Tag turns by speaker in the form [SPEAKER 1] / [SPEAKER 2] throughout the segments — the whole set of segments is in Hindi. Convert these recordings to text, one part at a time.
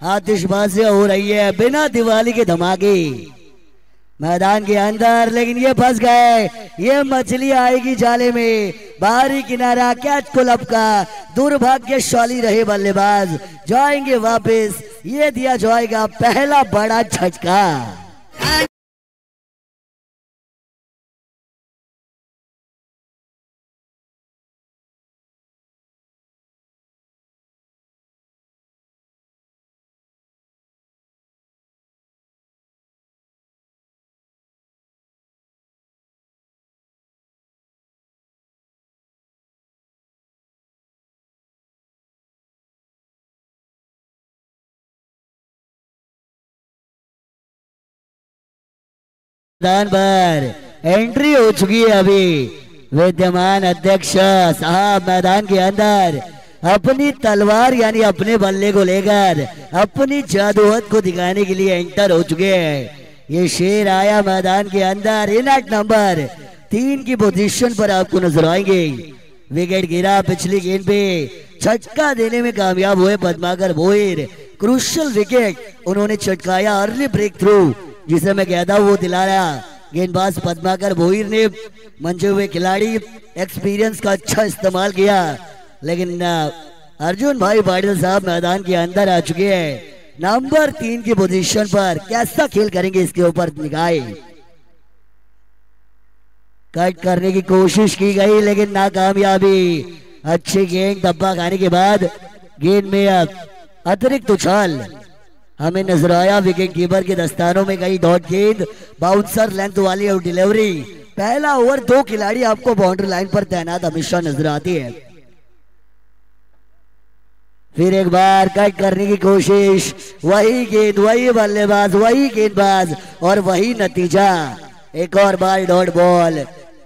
[SPEAKER 1] आतिशबाजियां हो रही है बिना दिवाली के धमाके मैदान के अंदर, लेकिन ये फंस गए। ये मछली आएगी जाले में। बाहरी किनारा कैच क्लब का दुर्भाग्यशाली रहे बल्लेबाज जाएंगे वापस। ये दिया जाएगा पहला बड़ा झटका। मैदान पर एंट्री हो चुकी है अभी। विद्यमान अध्यक्ष साहब मैदान के अंदर अपनी तलवार यानी अपने बल्ले को लेकर अपनी जादूहत को दिखाने के लिए एंटर हो चुके हैं। ये शेर आया मैदान के अंदर। इनएट नंबर 3 की पोजीशन पर आपको नजर आएंगे। विकेट गिरा पिछली गेंद पे, छक्का देने में कामयाब हुए पद्माकर भोईर। क्रूशियल विकेट उन्होंने चटकाया, अर्ली ब्रेक थ्रू जिसे मैं कहता हूँ वो दिलाया गेंदबाज पद्माकर भोईर ने। मंचे हुए खिलाड़ी एक्सपीरियंस का अच्छा इस्तेमाल किया, लेकिन अर्जुन भाई पाटिल साहब मैदान के अंदर आ चुके हैं। नंबर 3 की पोजीशन पर कैसा खेल करेंगे इसके ऊपर निगाहें। कट करने की कोशिश की गई लेकिन नाकामयाबी। अच्छी गेंद धब्बा खाने के बाद गेंद में अतिरिक्त उछाल हमें नजर आया। विकेट कीपर के दस्तानों में गई डॉट गेंद, बाउंसर लेंथ वाली और डिलीवरी। पहला ओवर 2 खिलाड़ी आपको बाउंड्री लाइन पर तैनात हमेशा नजर आती है। फिर एक बार कट करने की कोशिश, वही गेंद, वही बल्लेबाज, वही गेंदबाज और वही नतीजा। एक और बार dot ball.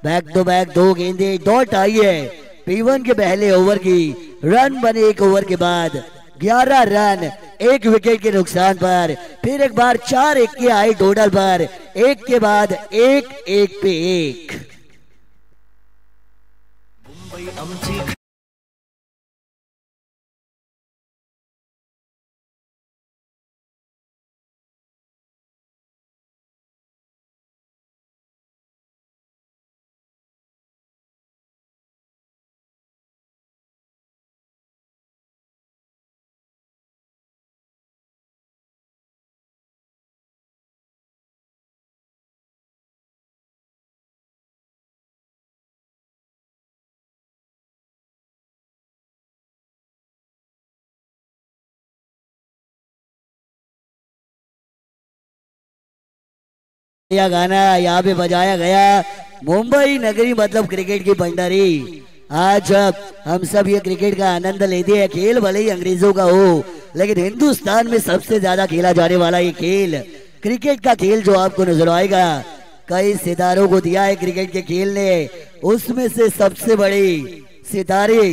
[SPEAKER 1] Back to back 2 गेंदें डॉट आई है। P1 के पहले ओवर की रन बने 1 ओवर के बाद 11 रन 1 विकेट के नुकसान पर। फिर एक बार 4-1 के आए टोटल पर, एक के बाद 1-1 पे 1। यह गाना यहाँ पे बजाया गया। मुंबई नगरी मतलब क्रिकेट की भंडारी। आज हम सब ये क्रिकेट का आनंद लेते हैं। खेल भले ही अंग्रेजों का हो, लेकिन हिंदुस्तान में सबसे ज्यादा खेला जाने वाला ये खेल क्रिकेट का खेल जो आपको नजर आएगा। कई सितारों को दिया है क्रिकेट के खेल ने, उसमें से सबसे बड़ी सितारे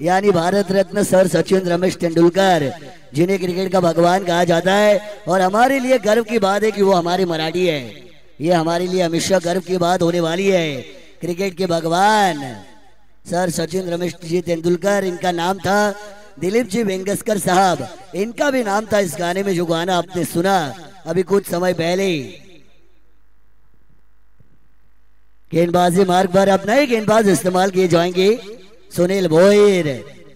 [SPEAKER 1] यानी भारत रत्न सर सचिन रमेश तेंदुलकर, जिन्हें क्रिकेट का भगवान कहा जाता है। और हमारे लिए गर्व की बात है कि वो हमारे मराठी है। ये हमारे लिए हमेशा गर्व की बात होने वाली है। क्रिकेट के भगवान सर सचिन रमेश जी तेंदुलकर, इनका नाम था दिलीप जी वेंगसकर साहब, इनका भी नाम था इस गाने में जो गाना आपने सुना अभी कुछ समय पहले। गेंदबाजी मार्ग पर अब नए गेंदबाज इस्तेमाल किए जाएंगे। सुनील भोईर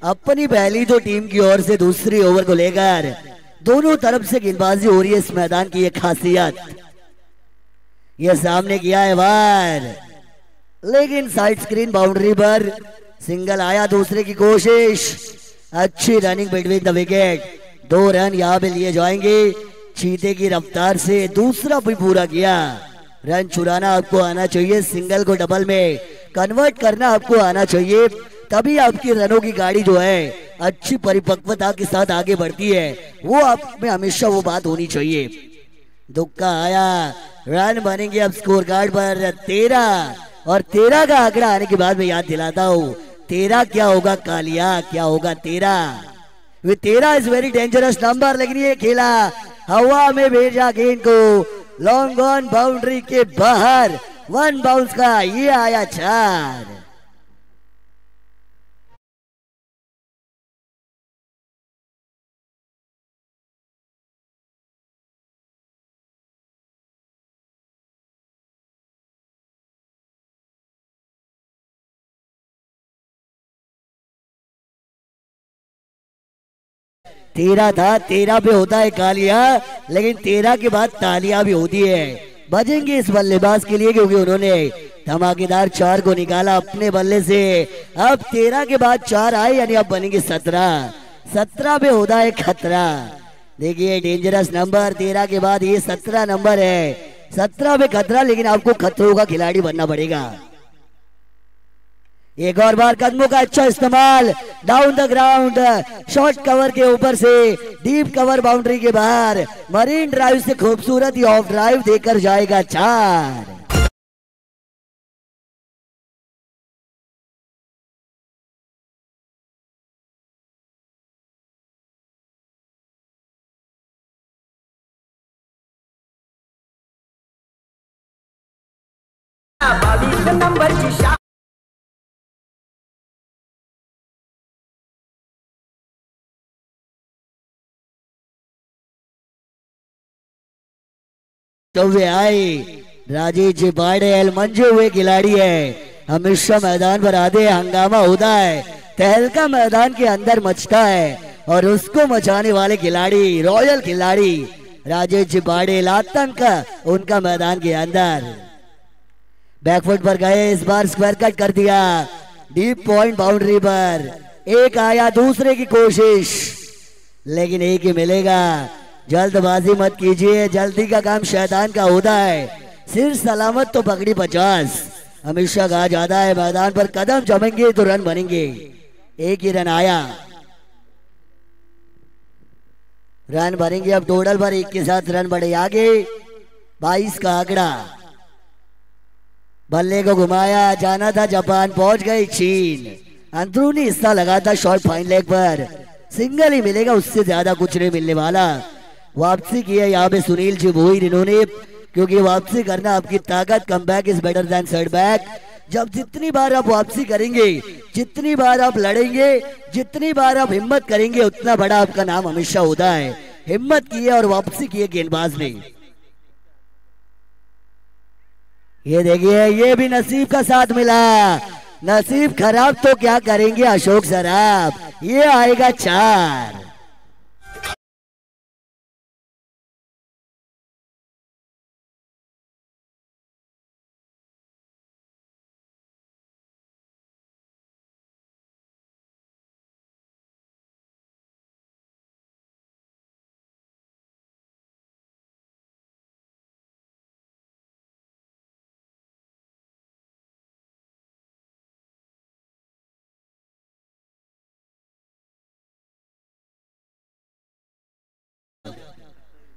[SPEAKER 1] अपनी पहली तो टीम की ओर से दूसरी ओवर को लेकर दोनों तरफ से गेंदबाजी हो रही है। इस मैदान की एक खासियत, ये सामने किया है वार, लेकिन साइड स्क्रीन बाउंड्री पर सिंगल आया। दूसरे की कोशिश, अच्छी running between the wicket. 2 run यहाँ पे लिए जाएंगे। चीते की रफ्तार से दूसरा भी पूरा किया। रन चुराना आपको आना चाहिए, सिंगल को डबल में कन्वर्ट करना आपको आना चाहिए, तभी आपकी रनों की गाड़ी जो है अच्छी परिपक्वता के साथ आगे बढ़ती है। वो आप में हमेशा वो बात होनी चाहिए। दुक्का आया, रन बनेंगे अब स्कोर कार्ड पर 13, और 13 का आंकड़ा आने के बाद मैं याद दिलाता हूँ 13 क्या होगा कालिया, क्या होगा 13। 13 इज वेरी डेंजरस नंबर, लेकिन ये खेला हवा में भेजा गेंद को लॉन्ग ऑन बाउंड्री के बाहर। 1 बाउंस का ये आया 4। 13 था, 13 पे होता है कालिया, लेकिन 13 के बाद तालियां भी होती है। बजेंगे इस बल्लेबाज के लिए क्योंकि उन्होंने धमाकेदार 4 को निकाला अपने बल्ले से। अब 13 के बाद 4 आए यानी अब बनेंगे 17। 17 पे होता है खतरा। देखिए डेंजरस नंबर 13 के बाद ये 17 नंबर है। 17 पे खतरा, लेकिन आपको खतरों का खिलाड़ी बनना पड़ेगा। एक और बार कदमों का अच्छा इस्तेमाल, down the ground, short cover के ऊपर से डीप कवर बाउंड्री के बाहर, मरीन ड्राइव से खूबसूरत ही ऑफ ड्राइव देकर जाएगा 4। आए राजेश जी बाड़ेल मंजे हुए खिलाड़ी है, हमेशा मैदान पर आते हंगामा होता है, तहलका मैदान के अंदर मचता है और उसको मचाने वाले खिलाड़ी, रॉयल खिलाड़ी राजेश जी बाड़ेल, आतंक उनका मैदान के अंदर। बैकफुट पर गए, इस बार स्क्वायर कट कर दिया डीप पॉइंट बाउंड्री पर। एक आया, दूसरे की कोशिश, लेकिन एक ही मिलेगा। जल्दबाजी मत कीजिए, जल्दी का काम शैतान का होता है। सिर सलामत तो पकड़ी 50, हमेशा कहा जाता है मैदान पर कदम जमेंगे तो रन बनेंगे। एक ही रन आया, रन बनेंगे अब टोटल पर 1 के साथ रन बढ़े आगे। 22 का आंकड़ा, बल्ले को घुमाया, जाना था जापान, पहुंच गई चीन। अंदरूनी हिस्सा लगा था शॉर्ट फाइन लेग पर, सिंगल ही मिलेगा, उससे ज्यादा कुछ नहीं मिलने वाला। वापसी की है यहाँ पे सुनील जी भोईर इन्होंने, क्योंकि वापसी करना आपकी ताकत, come back is better than setback. जब जितनी बार आप वापसी करेंगे, जितनी बार आप लड़ेंगे, जितनी बार आप हिम्मत करेंगे, उतना बड़ा आपका नाम हमेशा होता है। हिम्मत की है और वापसी की है गेंदबाज ने। ये देखिए, ये भी नसीब का साथ मिला। नसीब खराब तो क्या करेंगे अशोक सराफ, ये आएगा 4।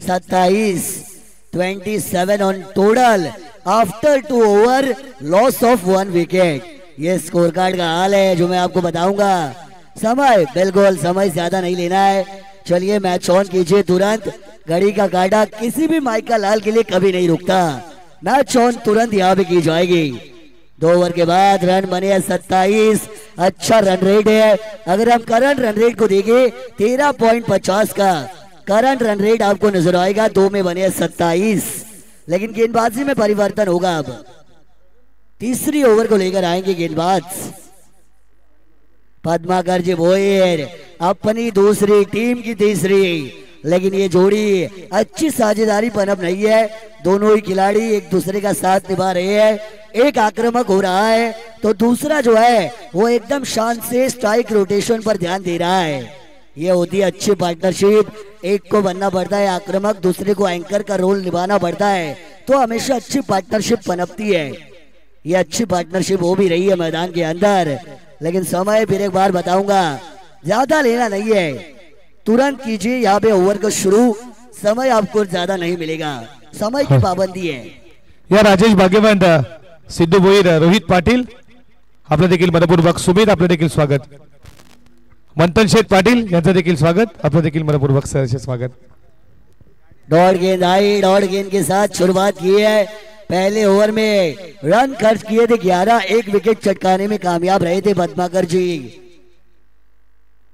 [SPEAKER 1] सत्ताईस 27 on total after 2 over, loss of 1 wicket. ये स्कोर कार्ड का हाल है जो मैं आपको बताऊंगा। समय बिल्कुल समय ज्यादा नहीं लेना है। चलिए मैच ऑन कीजिए तुरंत, घड़ी का काटा किसी भी माइकल लाल के लिए कभी नहीं रुकता। मैच ऑन तुरंत यहाँ पे की जाएगी। 2 ओवर के बाद रन बने हैं 27, अच्छा रन रेट है। अगर हम करंट रन रेट को देखें 13.50 का करंट रन रेट आपको नजर आएगा। 2 में बने 27, लेकिन गेंदबाजी में परिवर्तन होगा। अब तीसरी ओवर को लेकर आएंगे गेंदबाज पद्माकर जी भोईर, अपनी दूसरी टीम की तीसरी। लेकिन ये जोड़ी अच्छी साझेदारी पनप नहीं है, दोनों ही खिलाड़ी एक दूसरे का साथ निभा रहे हैं। एक आक्रामक हो रहा है तो दूसरा जो है वो एकदम शांत से स्ट्राइक रोटेशन पर ध्यान दे रहा है। ये होती है अच्छी पार्टनरशिप। एक को बनना पड़ता है आक्रामक, दूसरे को एंकर का रोल निभाना पड़ता है, तो हमेशा अच्छी पार्टनरशिप पनपती है। ये अच्छी पार्टनरशिप हो भी रही है मैदान के अंदर। लेकिन समय फिर एक बार बताऊंगा, ज्यादा लेना नहीं है, तुरंत कीजिए यहाँ पे ओवर को शुरू। समय आपको ज्यादा नहीं मिलेगा, समय की पाबंदी है।
[SPEAKER 2] या राजेश भाग्यवंत, सिद्धू भोईर, रोहित पाटील आपलं देखील मनपूर्वक सुमेध आपलं देखील स्वागत। मंथन शेठ पाटील यांचं देखील स्वागत, आपलं देखील मनपूर्वक सहर्ष स्वागत।
[SPEAKER 1] डॉट गेंद आई, डॉट गेंद के साथ शुरुआत की है। पहले ओवर में रन खर्च किए थे 11, 1 विकेट चटकाने में कामयाब रहे थे पद्माकर जी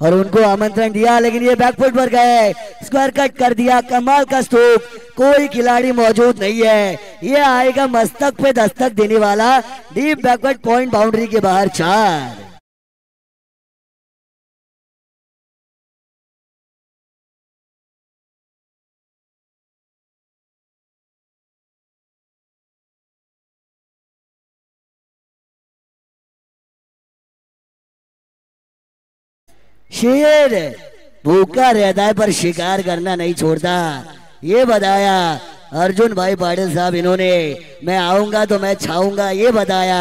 [SPEAKER 1] और उनको आमंत्रण दिया, लेकिन ये बैकफुट पर गए, स्क्वायर कट कर दिया। कमाल का स्ट्रोक, कोई खिलाड़ी मौजूद नहीं है। ये आएगा मस्तक पे दस्तक देने वाला, डीप बैकवर्ड पॉइंट बाउंड्री के बाहर 4। शेर भूखा रहता है पर शिकार करना नहीं छोड़ता, ये बताया अर्जुन भाई पाटिल साहब। इन्होंने मैं आऊंगा तो मैं छाऊंगा ये बताया,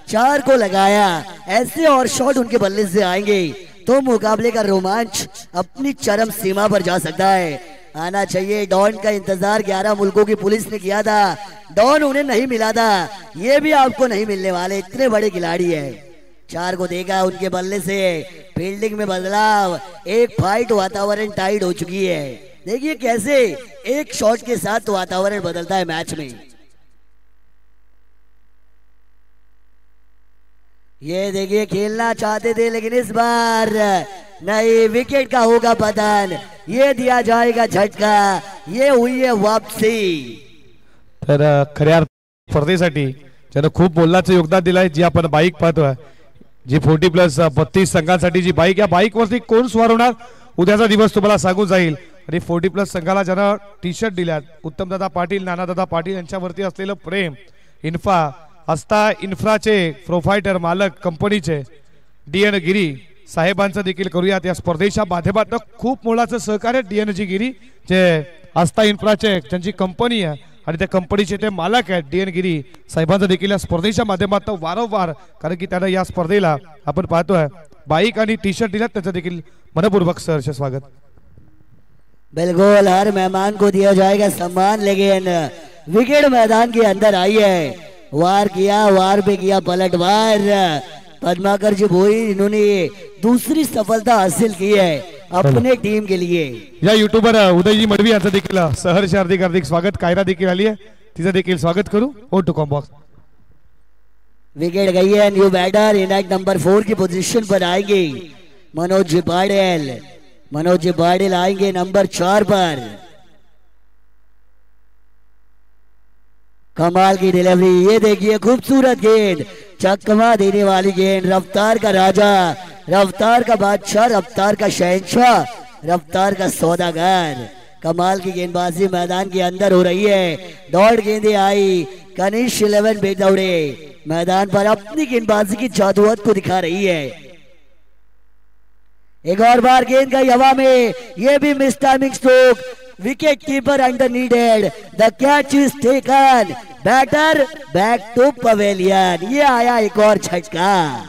[SPEAKER 1] 4 को लगाया। ऐसे और शॉट उनके बल्ले से आएंगे तो मुकाबले का रोमांच अपनी चरम सीमा पर जा सकता है। आना चाहिए। डॉन का इंतजार 11 मुल्कों की पुलिस ने किया था, डॉन उन्हें नहीं मिला था, ये भी आपको नहीं मिलने वाले, इतने बड़े खिलाड़ी है। 4 को देखा उनके बल्ले से, फील्डिंग में बदलाव, एक फाइट, वातावरण टाइट हो चुकी है। देखिए कैसे एक शॉट के साथ वातावरण बदलता है मैच में। ये देखिए खेलना चाहते थे लेकिन इस बार नहीं, विकेट का होगा पतन, ये दिया जाएगा झटका, ये हुई है वापसी।
[SPEAKER 2] तर खऱ्या स्पर्धेसाठी ज्यानं खूप मोलाचं योगदान दिलंय, जी आपण बाईक पाहतोय, जी 40+ 32 संघांसाठी जी बाईक, या बाईक वरती कोण स्वार होणार उद्याचा दिवस तुम्हाला सांगून जाईल। आणि 40+ संघाला ज्यानं टी शर्ट दिल्यात, उत्तमदादा पाटील, नानादादा पाटील यांच्यावरती असलेलं प्रेम, इन्फा आस्था इन्फ्राचे प्रोफायटर मालक कंपनीचे DN गिरी साहेबांचं देखील करूयात या स्पर्धेच्या माध्यमातून। खूप मोलाचं सहकार्य DN गिरी जे आस्था इन्फ्राचे त्यांची कंपनी आहे आणि त्या कंपनीचे ते मालक आहेत DN गिरी साहेबांचं देखील या स्पर्धेच्या माध्यमातून वारंवार, कारण की त्यांना या स्पर्धेला आपण पाहतोय बाईक आणि टी शर्ट दिल्यात, त्याचं देखील मनपूर्वक सहर्ष स्वागत।
[SPEAKER 1] बिल्कुल हर मेहमान को दिया जाएगा सम्मान, लेकिन विकेट मैदान के अंदर आई है। वार किया, वार पे किया पलटवार, पद्माकर जी भोई, इन्होंने दूसरी सफलता हासिल की है अपने टीम के लिए।
[SPEAKER 2] या युट्यूबर उदयजी मडवी यांचं देखील सहर्ष हार्दिक हार्दिक स्वागत। कायरा देखील आली आहे, तिचं देखील स्वागत करू। ओ टू कॉम्बॉक्स
[SPEAKER 1] विकेट गई है। न्यू बैटर इनएक्ट नंबर 4 की पोजीशन पर आएंगे मनोज जी पाटिल, मनोज जी पाटिल आएंगे नंबर 4 पर। कमाल की डिलीवरी, ये देखिए खूबसूरत गेंद, चकमा देने वाली गेंद, रफ्तार का राजा, रफ्तार का बादशाह, रफ्तार का शहंशाह, रफ्तार का सौदागर। कमाल की गेंदबाजी मैदान के अंदर हो रही है। दौड़ गेंदें आई, कनिष्क 11 बेट दौड़े मैदान पर अपनी गेंदबाजी की जादूत को दिखा रही है। एक और बार गेंद गई हवा में, ये भी mistiming stroke, wicket keeper under needed, the catch is taken, batter back to pavilion. ये आया एक और झटका।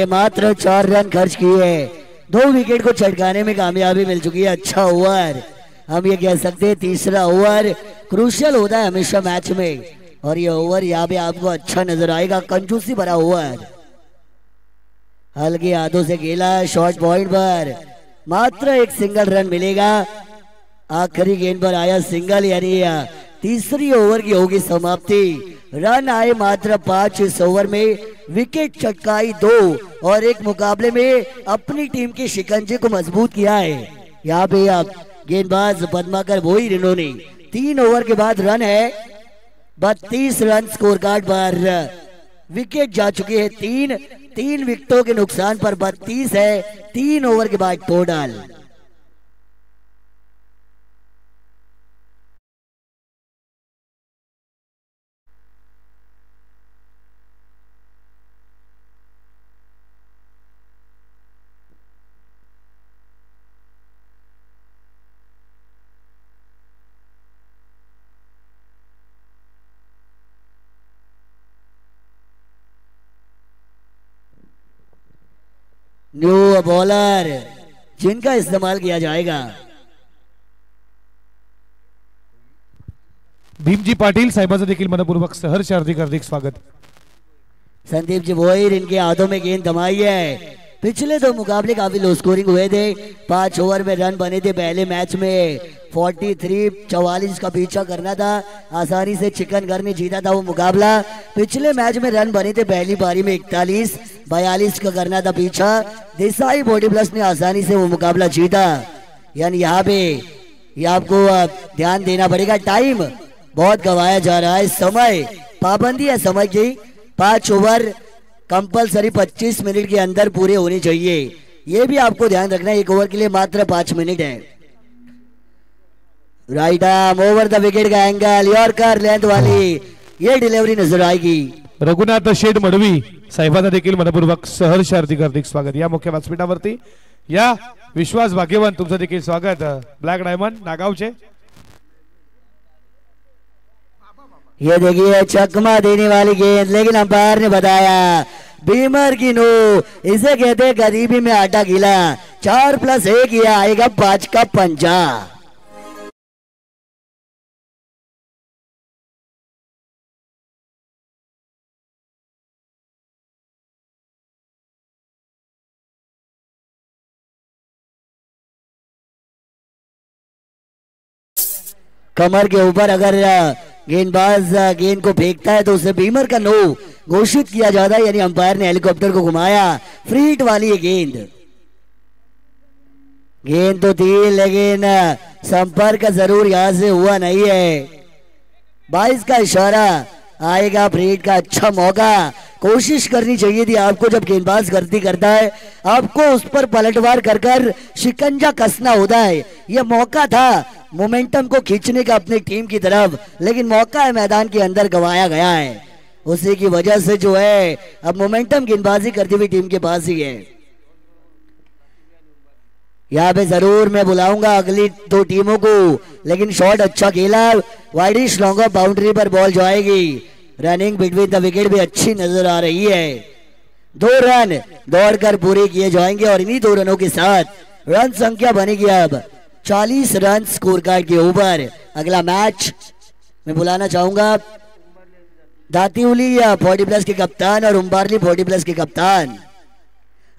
[SPEAKER 1] मात्र 4 रन खर्च किए, 2 विकेट को छटकाने में कामयाबी मिल चुकी है। अच्छा ओवर, हम ये कह सकते हैं तीसरा ओवर क्रूशियल होता है हमेशा मैच में, और ये ओवर यहाँ पे आपको अच्छा नजर आएगा, कंजूसी भरा ओवर। हल्के हाथों से खेला, शॉर्ट पॉइंट पर मात्र 1 सिंगल रन मिलेगा। आखिरी गेंद पर आया सिंगल, यानी तीसरी ओवर की होगी समाप्ति। रन आए मात्र 5 इस ओवर में, विकेट चटकाई 2 और एक मुकाबले में अपनी टीम के शिकंजे को मजबूत किया है। यहाँ पे आप गेंदबाज पद्माकर भोई, इन्होंने 3 ओवर के बाद रन है 32 रन स्कोर कार्ड पर। विकेट जा चुके हैं 3 विकेटों के नुकसान पर 32 है 3 ओवर के बाद टोटल। न्यू बॉलर जिनका इस्तेमाल किया जाएगा
[SPEAKER 2] भीमजी पाटील साहेबांचं देखील मनपूर्वक सहर्ष हार्दिक हार्दिक स्वागत।
[SPEAKER 1] संदीप जी भोईर, इनके हाथों में गेंद थमाई है, पिछले दो मुकाबले काफी लो स्कोरिंग हुए थे। 5 ओवर में रन बने थे पहले मैच में 44 का पीछा करना था, आसानी से चिकन घर ने जीता था वो मुकाबला। पिछले मैच में रन बने थे पहली पारी में 41 का करना था पीछा। देसाई बॉडी प्लस ने आसानी से वो मुकाबला जीता। यानी यहाँ पे ये आपको ध्यान देना पड़ेगा, टाइम बहुत गवाया जा रहा है, समय पाबंदी है समय की। 5 ओवर कंपलसरी 25 मिनट के अंदर पूरे होने चाहिए, ये भी आपको ध्यान रखना है। 1 ओवर के लिए मात्र 5 मिनट है। Right arm over the wicket का एंगल, यॉर्कर लेंथ वाली ये डिलीवरी नजर आएगी।
[SPEAKER 2] रघुनाथ शेठ मडवी साहेबांना देखील मनपूर्वक सहर्ष हार्दिक स्वागत। या मुख्य व्यासपीठावरती या विश्वास भाग्यवान तुमचं देखील स्वागत। ब्लॅक डायमंड नागावचे
[SPEAKER 1] ये देखिए चकमा देने वाली गेंद, लेकिन अंपायर ने बताया बीमर की नो, इसे कहते हैं गरीबी में आटा गीला। 4+1 ये आएगा 5 का पंजा। कमर के ऊपर अगर गेंदबाज गेंद को फेंकता है तो उसे बीमर का नो घोषित किया जाता है, यानी अंपायर ने हेलीकॉप्टर को घुमाया। फ्री हिट वाली ये गेंद तो थी, लेकिन संपर्क जरूर यहां से हुआ नहीं है। 22 का इशारा आएगा, फ्री हिट का अच्छा मौका। कोशिश करनी चाहिए थी आपको, जब गेंदबाज गलती करता है आपको उस पर पलटवार कर कर शिकंजा कसना होता है। यह मौका था मोमेंटम को खींचने का अपनी टीम की तरफ, लेकिन मौका है मैदान के अंदर गवाया गया है। उसी की वजह से जो है अब मोमेंटम गेंदबाजी करती हुई टीम के पास ही है। यहाँ पे जरूर मैं बुलाऊंगा अगली 2 टीमों को, लेकिन शॉट अच्छा खेला। वाइडिश लॉन्ग ऑफ बाउंड्री पर बॉल जाएगी। रनिंग बिटवीन द विकेट भी अच्छी नजर आ रही है। 2 रन दौड़कर पूरे किए जाएंगे और इन्हीं 2 रनों के साथ रन संख्या बनेगी अब 40 रन स्कोर कार्ड के ऊपर। अगला मैच मैं बुलाना चाहूंगा दातीउली 40+ के कप्तान और उम्बारली 40+ के कप्तान।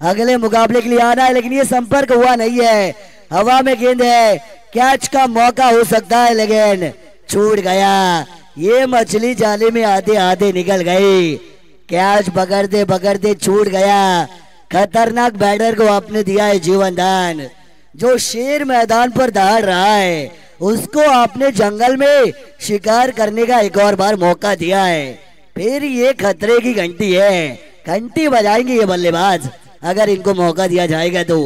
[SPEAKER 1] अगले मुकाबले के लिए आना है, लेकिन ये संपर्क हुआ नहीं है। हवा में गेंद है, कैच का मौका हो सकता है, लेकिन छूट गया। ये मछली जाले में आधे आधे निकल गई। कैच पकड़ते पकड़ते छूट गया। खतरनाक बैटर को आपने दिया है जीवन दान। जो शेर मैदान पर दहाड़ रहा है उसको आपने जंगल में शिकार करने का एक और बार मौका दिया है। फिर ये खतरे की घंटी है, घंटी बजाएंगे ये बल्लेबाज अगर इनको मौका दिया जाएगा तो।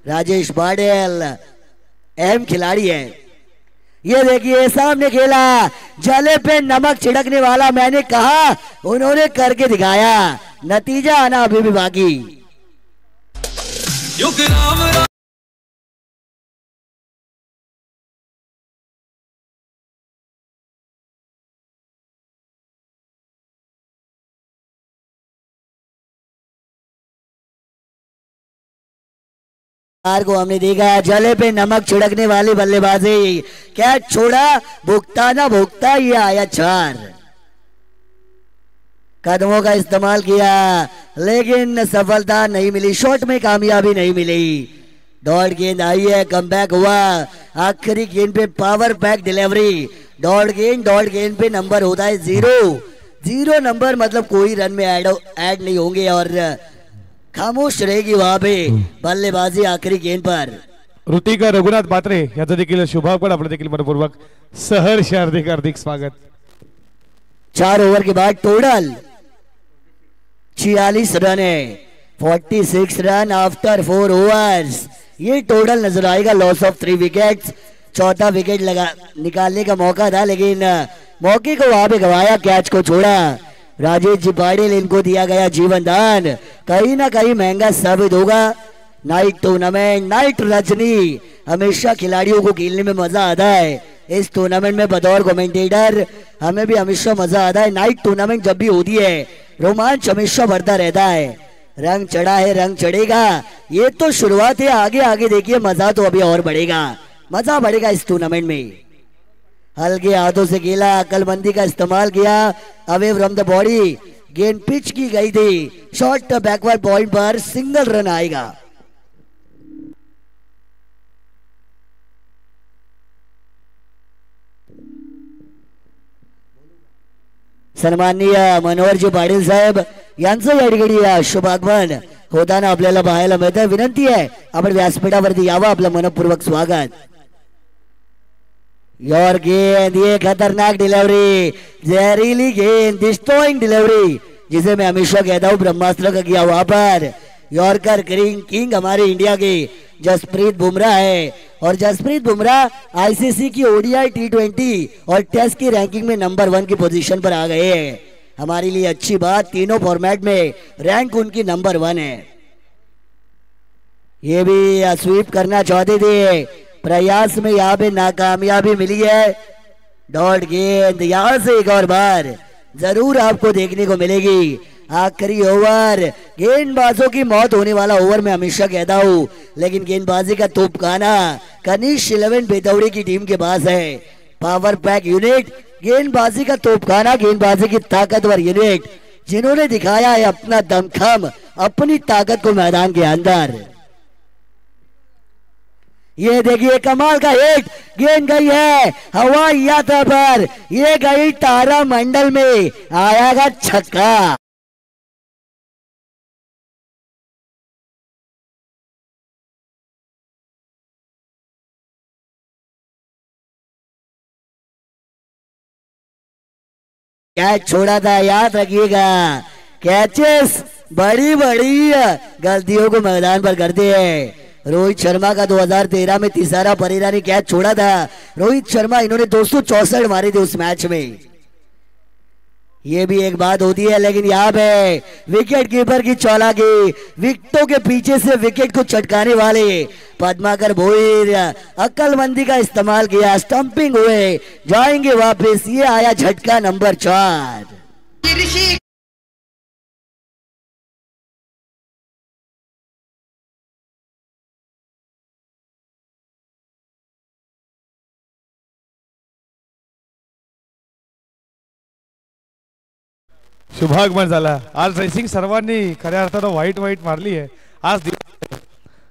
[SPEAKER 1] राजेश पाटिल अहम खिलाड़ी है। ये देखिए सामने खेला, जले पे नमक छिड़कने वाला, मैंने कहा उन्होंने करके दिखाया। नतीजा आना अभी भी बाकी। को हमने देखा जले पे नमक छिड़कने वाली बल्लेबाजी, कैच छोड़ा, भुगता ना भुगता, ये आया 4। कदमों का इस्तेमाल किया लेकिन सफलता नहीं मिली, शॉट में कामयाबी नहीं मिली। दौड़ गेंद आई है, कमबैक हुआ। आखिरी गेंद पे पावर पैक डिलीवरी। दौड़ गेंद पे नंबर होता है 0 नंबर, मतलब कोई रन में ऐड नहीं होंगे और खामोश रहेगी वहां पे बल्लेबाजी आखिरी गेंद पर।
[SPEAKER 2] ऋतिका रघुनाथ पात्रे यांचं देखील शुभागमन, आपलं देखील मनपूर्वक सहर्ष हार्दिक स्वागत।
[SPEAKER 1] 4 ओवर के बाद टोटल 46 रन है, 46 रन आफ्टर 4 ओवर्स। ये टोटल नजर आएगा। लॉस ऑफ 3 विकेट्स, चौथा विकेट निकालने का मौका था, लेकिन मौके को वहां पे गवाया, कैच को छोड़ा। राजेश जी पाटिल, इनको दिया गया जीवन दान, कहीं ना कहीं महंगा साबित होगा। नाइट टूर्नामेंट, नाइट रजनी, हमेशा खिलाड़ियों को खेलने में मजा आता है। इस टूर्नामेंट में बतौर कमेंटेटर हमें भी हमेशा मजा आता है। नाइट टूर्नामेंट जब भी होती है रोमांच हमेशा बढ़ता रहता है। रंग चढ़ा है, रंग चढ़ेगा, ये तो शुरुआत है। आगे आगे देखिए मजा तो अभी और बढ़ेगा, मजा बढ़ेगा इस टूर्नामेंट में। हल्के हाथों से खेला, अकलमंदी का इस्तेमाल किया, अवे फ्रॉम द बॉडी, गेंद पिच की गई थी, शॉर्ट बैकवर्ड पॉइंट पर सिंगल रन आएगा। सन्माननीय मनोहरजी पाटील साहेब यांचं या ठिकाणी शुभ आगमन होताना आपल्याला पाहायला मिळतं। विनंती आहे आपण व्यासपीठावरती यावं, आपलं मनपूर्वक स्वागत। योर गेंद, ये खतरनाक डिलीवरी, जहरीली गेंद, डिस्ट्रॉइंग डिलीवरी, जिसे मैं हमेशा कहता हूं ब्रह्मास्त्र का किया वहां पर। यॉर्कर किंग हमारे इंडिया के जसप्रीत बुमराह है और जसप्रीत बुमराह आईसीसी की ओडीआई टी20 और टेस्ट की रैंकिंग में नंबर 1 की पोजीशन पर आ गए हैं। हमारे लिए अच्छी बात, तीनों फॉर्मेट में रैंक उनकी नंबर 1 है। ये भी स्वीप करना चाहते थे, प्रयास में यहाँ पे नाकामयाबी मिली है। डॉट गेंद, यहां से एक और बार जरूर आपको देखने को मिलेगी। आखिरी ओवर, गेंदबाजों की मौत होने वाला ओवर मैं हमेशा कहता हूं, लेकिन गेंदबाजी का तोपखाना कनिष्क 11 बेतौड़ी की टीम के पास है। पावर पैक यूनिट, गेंदबाजी का तोपखाना, गेंदबाजी की ताकतवर यूनिट, जिन्होंने दिखाया है अपना दमखम, अपनी ताकत को मैदान के अंदर। ये देखिए कमाल का हिट, गेंद गई है हवाई यात्रा पर, ये गई तारा मंडल में, आएगा छक्का। कैच छोड़ा था, याद रखिएगा, कैचेस बड़ी बड़ी गलतियों को मैदान पर करते हैं। रोहित शर्मा का 2013 में तिसारा परेरा ने कैच छोड़ा था। रोहित शर्मा, इन्होंने 264 मारे थे उस मैच में। ये भी एक बात होती है, लेकिन यहाँ पे विकेट कीपर की चालाकी, विकेटों के पीछे से विकेट को चटकाने वाले पद्माकर भोईर अक्लमंदी का इस्तेमाल किया, स्टंपिंग हुए, जाएंगे वापस। ये आया झटका नंबर 4।
[SPEAKER 2] शुभागमन झाला। आज रेसिंग सर्वांनी खऱ्या अर्थानं वाईट मारली आहे आज।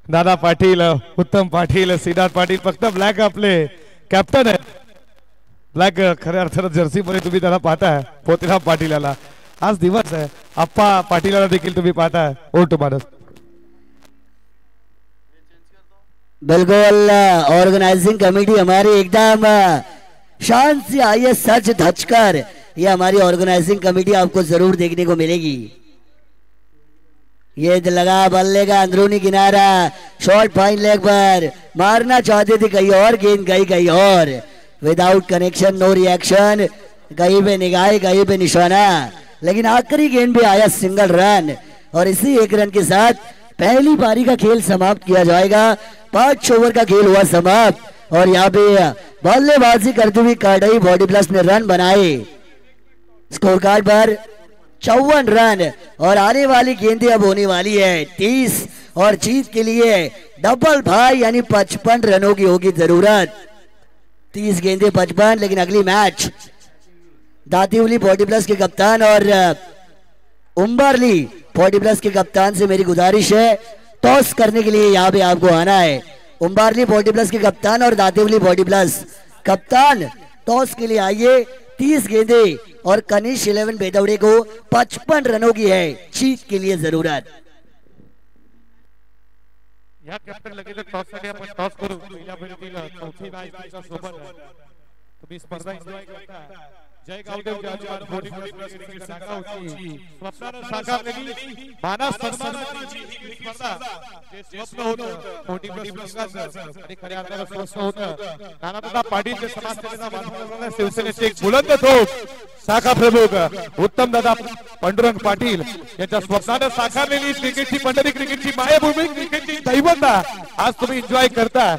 [SPEAKER 2] दादा पाटील, उत्तम पाटील, सिद्धार्थ पाटील फक्त ब्लॅक आपले कॅप्टन आहेत। ब्लॅक खऱ्या अर्थानं जर्सी मध्ये तुम्ही त्याला पाहताय, पोतीराम पाटील याला आज दिवस आहे। आप्पा पाटीलला देखील तुम्ही पाहताय। ओट मारत
[SPEAKER 1] बिल्कुल ऑर्गेनाइजिंग कमेटी हमारी एकदम शान से आई है, सच धचकर। ये हमारी ऑर्गेनाइजिंग कमेटी आपको जरूर देखने को मिलेगी। ये लगा बल्ले का अंदरूनी किनारा, शॉर्ट फाइन लेग पर मारना चाहते थे कहीं और, गेंद गई कहीं और। विदाउट कनेक्शन, नो रिएक्शन, कहीं पे निगाह कहीं पे निशाना, लेकिन आखिरी गेंद पे आया सिंगल रन और इसी 1 रन के साथ पहली पारी का खेल समाप्त किया जाएगा। 5 ओवर का खेल हुआ समाप्त और यहाँ पे बल्लेबाजी करते हुए काटाई बॉडी प्लस ने रन बनाए। स्कोर कार्ड पर 54 रन और आने वाली गेंदें अब होने वाली है 30 और जीत के लिए डबल भाई यानी 55 रनों की होगी जरूरत। 30 गेंदें 55, लेकिन अगली मैच दातीवली बॉडी प्लस के कप्तान और उम्बरली बॉडी प्लस के कप्तान से मेरी गुजारिश है, टॉस करने के लिए यहाँ पे आपको आना है। उम्बरली बॉडी प्लस के कप्तान और दातीवली बॉडी प्लस कप्तान टॉस के लिए आइए। 30 गेंदें और कनिष्क 11 बेतौड़े को 55 रनों की है जीत के लिए जरूरत।
[SPEAKER 2] या कॅप्टन लगेच टॉससाठी आपण टॉस करू। पहिल्या फेरीतील चौथी मॅच तुमच्या सोबत आहे, तुम्ही स्पर्धा एन्जॉय करता। जय Gavdev Jajwan body plus cricket शाखा होती, स्वप्नानं साकारलेली मानस सन्मानाची ही स्पर्धा जे स्वप्न होतं बॉडी प्लस संघाचं आणि खऱ्या अर्थानं स्वप्न होतं नानादादा पाटील जे समाजसेवेचा माध्यमातून शिवसेनेचे एक बुलंद तोफ शाखा प्रमुख उत्तम दादा पांडुरंग पाटील यांच्या स्वप्नानं साकारलेली क्रिकेटची पंढरी, क्रिकेटची मायभूमी, क्रिकेटची दैवता आज तुम्ही एन्जॉय करता।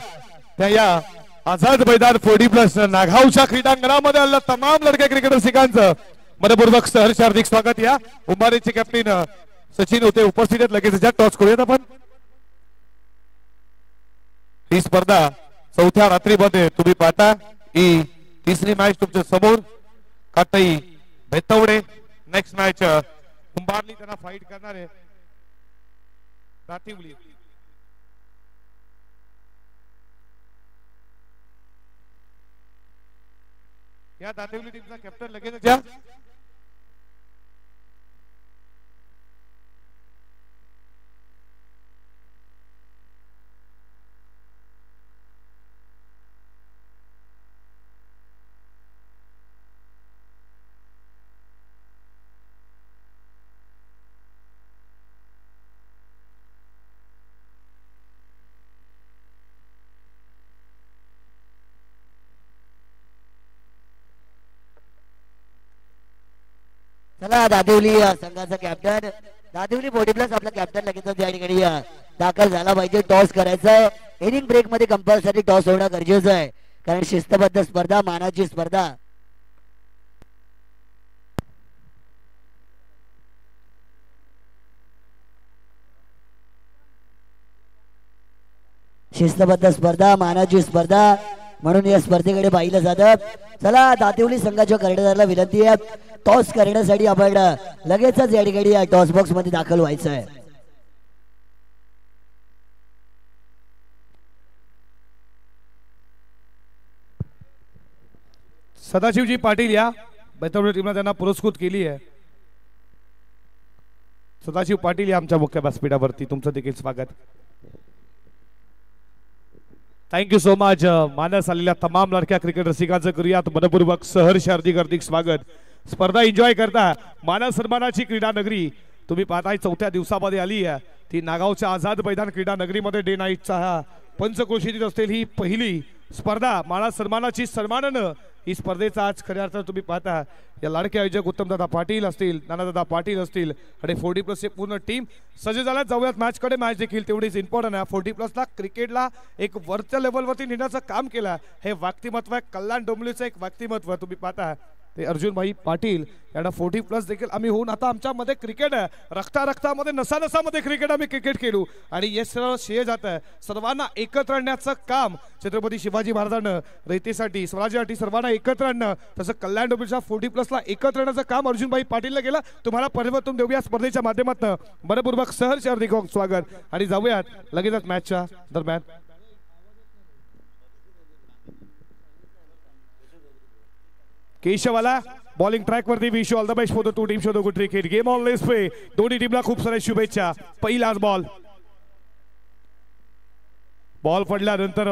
[SPEAKER 2] त्या या आझाद मैदान 4D प्लस नागावच्या क्रीडांगणामध्ये आलेल्या तमाम लढके क्रिकेटर सिकांचं मनपूर्वक सहर्ष हार्दिक स्वागत। या उंबारेचे कॅप्टन सचिन होते उपस्थित आहेत, लगेच ज्या टॉस करूयात आपण। ही स्पर्धा 4थ्या रात्रीमध्ये तुम्ही पाहता, ही तिसरी मॅच तुमच्या समोर काटाई बेतवडे, नेक्स्ट मॅच कुंभारली त्यांना फाईट करणार आहे. दातिवली या दातिवली टीमचा कॅप्टन लगेच या.
[SPEAKER 1] चला दादिवली संघाचा कॅप्टन दादिवली बॉडी प्लस आपला कॅप्टन लगेच या ठिकाणी दाखल झाला पाहिजे. टॉस करायचा आहे. इनिंग ब्रेक मध्ये कंपल्सरी टॉस होणं गरजेचं आहे कारण शिस्तबद्ध स्पर्धा मानाची स्पर्धा. शिस्तबद्ध स्पर्धा मानाची स्पर्धा म्हणून या स्पर्धेकडे पाहिलं जातं. चला दातिवली संघाच्या कर्णधाराला विनंती आहे टॉस करण्यासाठी आपण लगेचच या ठिकाणी टॉस बॉक्स मध्ये दाखल व्हायचं आहे.
[SPEAKER 2] सदाशिवजी पाटील या बैतवडी टीमला त्यांना पुरस्कृत केली आहे. सदाशिव पाटील या आमच्या मुख्य व्यासपीठावरती तुमचं देखील स्वागत. Thank you so much. मानस आलेल्या तमाम लाडक्या क्रिकेट रसिकांचं करूयात मनपूर्वक सहर्ष हार्दिक स्वागत. स्पर्धा एन्जॉय करता मानस सन्मानाची क्रीडा नगरी तुम्ही पाहताय 4थ्या दिवसामध्ये आली आहे. ती नागावच्या आझाद मैदान क्रीडा नगरीमध्ये डे नाईटचा हा पंचक्रोशीत असलेली ही पहिली स्पर्धा मानस सन्मानाची सन्मानानं ही स्पर्धेचा आज खऱ्या अर्थानं तुम्ही पाहता या लाडके आयोजक उत्तमदादा पाटील असतील नानादादा पाटील असतील आणि 40+ पूर्ण टीम सज्ज झाल्यात. जाऊयात मॅचकडे. मॅच देखील तेवढीच इम्पॉर्टंट आहे. 40+ला क्रिकेटला एक वरच्या लेवलवरती नेण्याचं काम केलं हे व्यक्तिमत्व आहे. कल्याण डोंबिवलीचं एक व्यक्तिमत्व तुम्ही पाहता ते अर्जुन भाई पाटील यांना 40+ देखील आम्ही होऊन आता आमच्यामध्ये क्रिकेट आहे. रक्तामध्ये नसामध्ये क्रिकेट आम्ही क्रिकेट खेळू आणि हे सर्व श्रेय जात आहे सर्वांना एकत्र आणण्याचं काम छत्रपती शिवाजी महाराजांना रयतेसाठी स्वराज्यासाठी सर्वांना एकत्र आणणं तसं कल्याण डोंबिवलीच्या 40+ला एकत्र आणण्याचं काम अर्जुन भाई पाटीलला केलं. तुम्हाला परिवर्तन देऊया स्पर्धेच्या माध्यमातून मनपूर्वक सहर्ष हार्दिक स्वागत आणि जाऊयात लगेचच मॅचच्या दरम्यान. केशवाला बॉलिंग ट्रॅक वरती. Wish all the best for the two teams of the good cricket game on let's play. दोन्ही टीमला खूप साऱ्या शुभेच्छा. पहिलाच बॉल पडल्यानंतर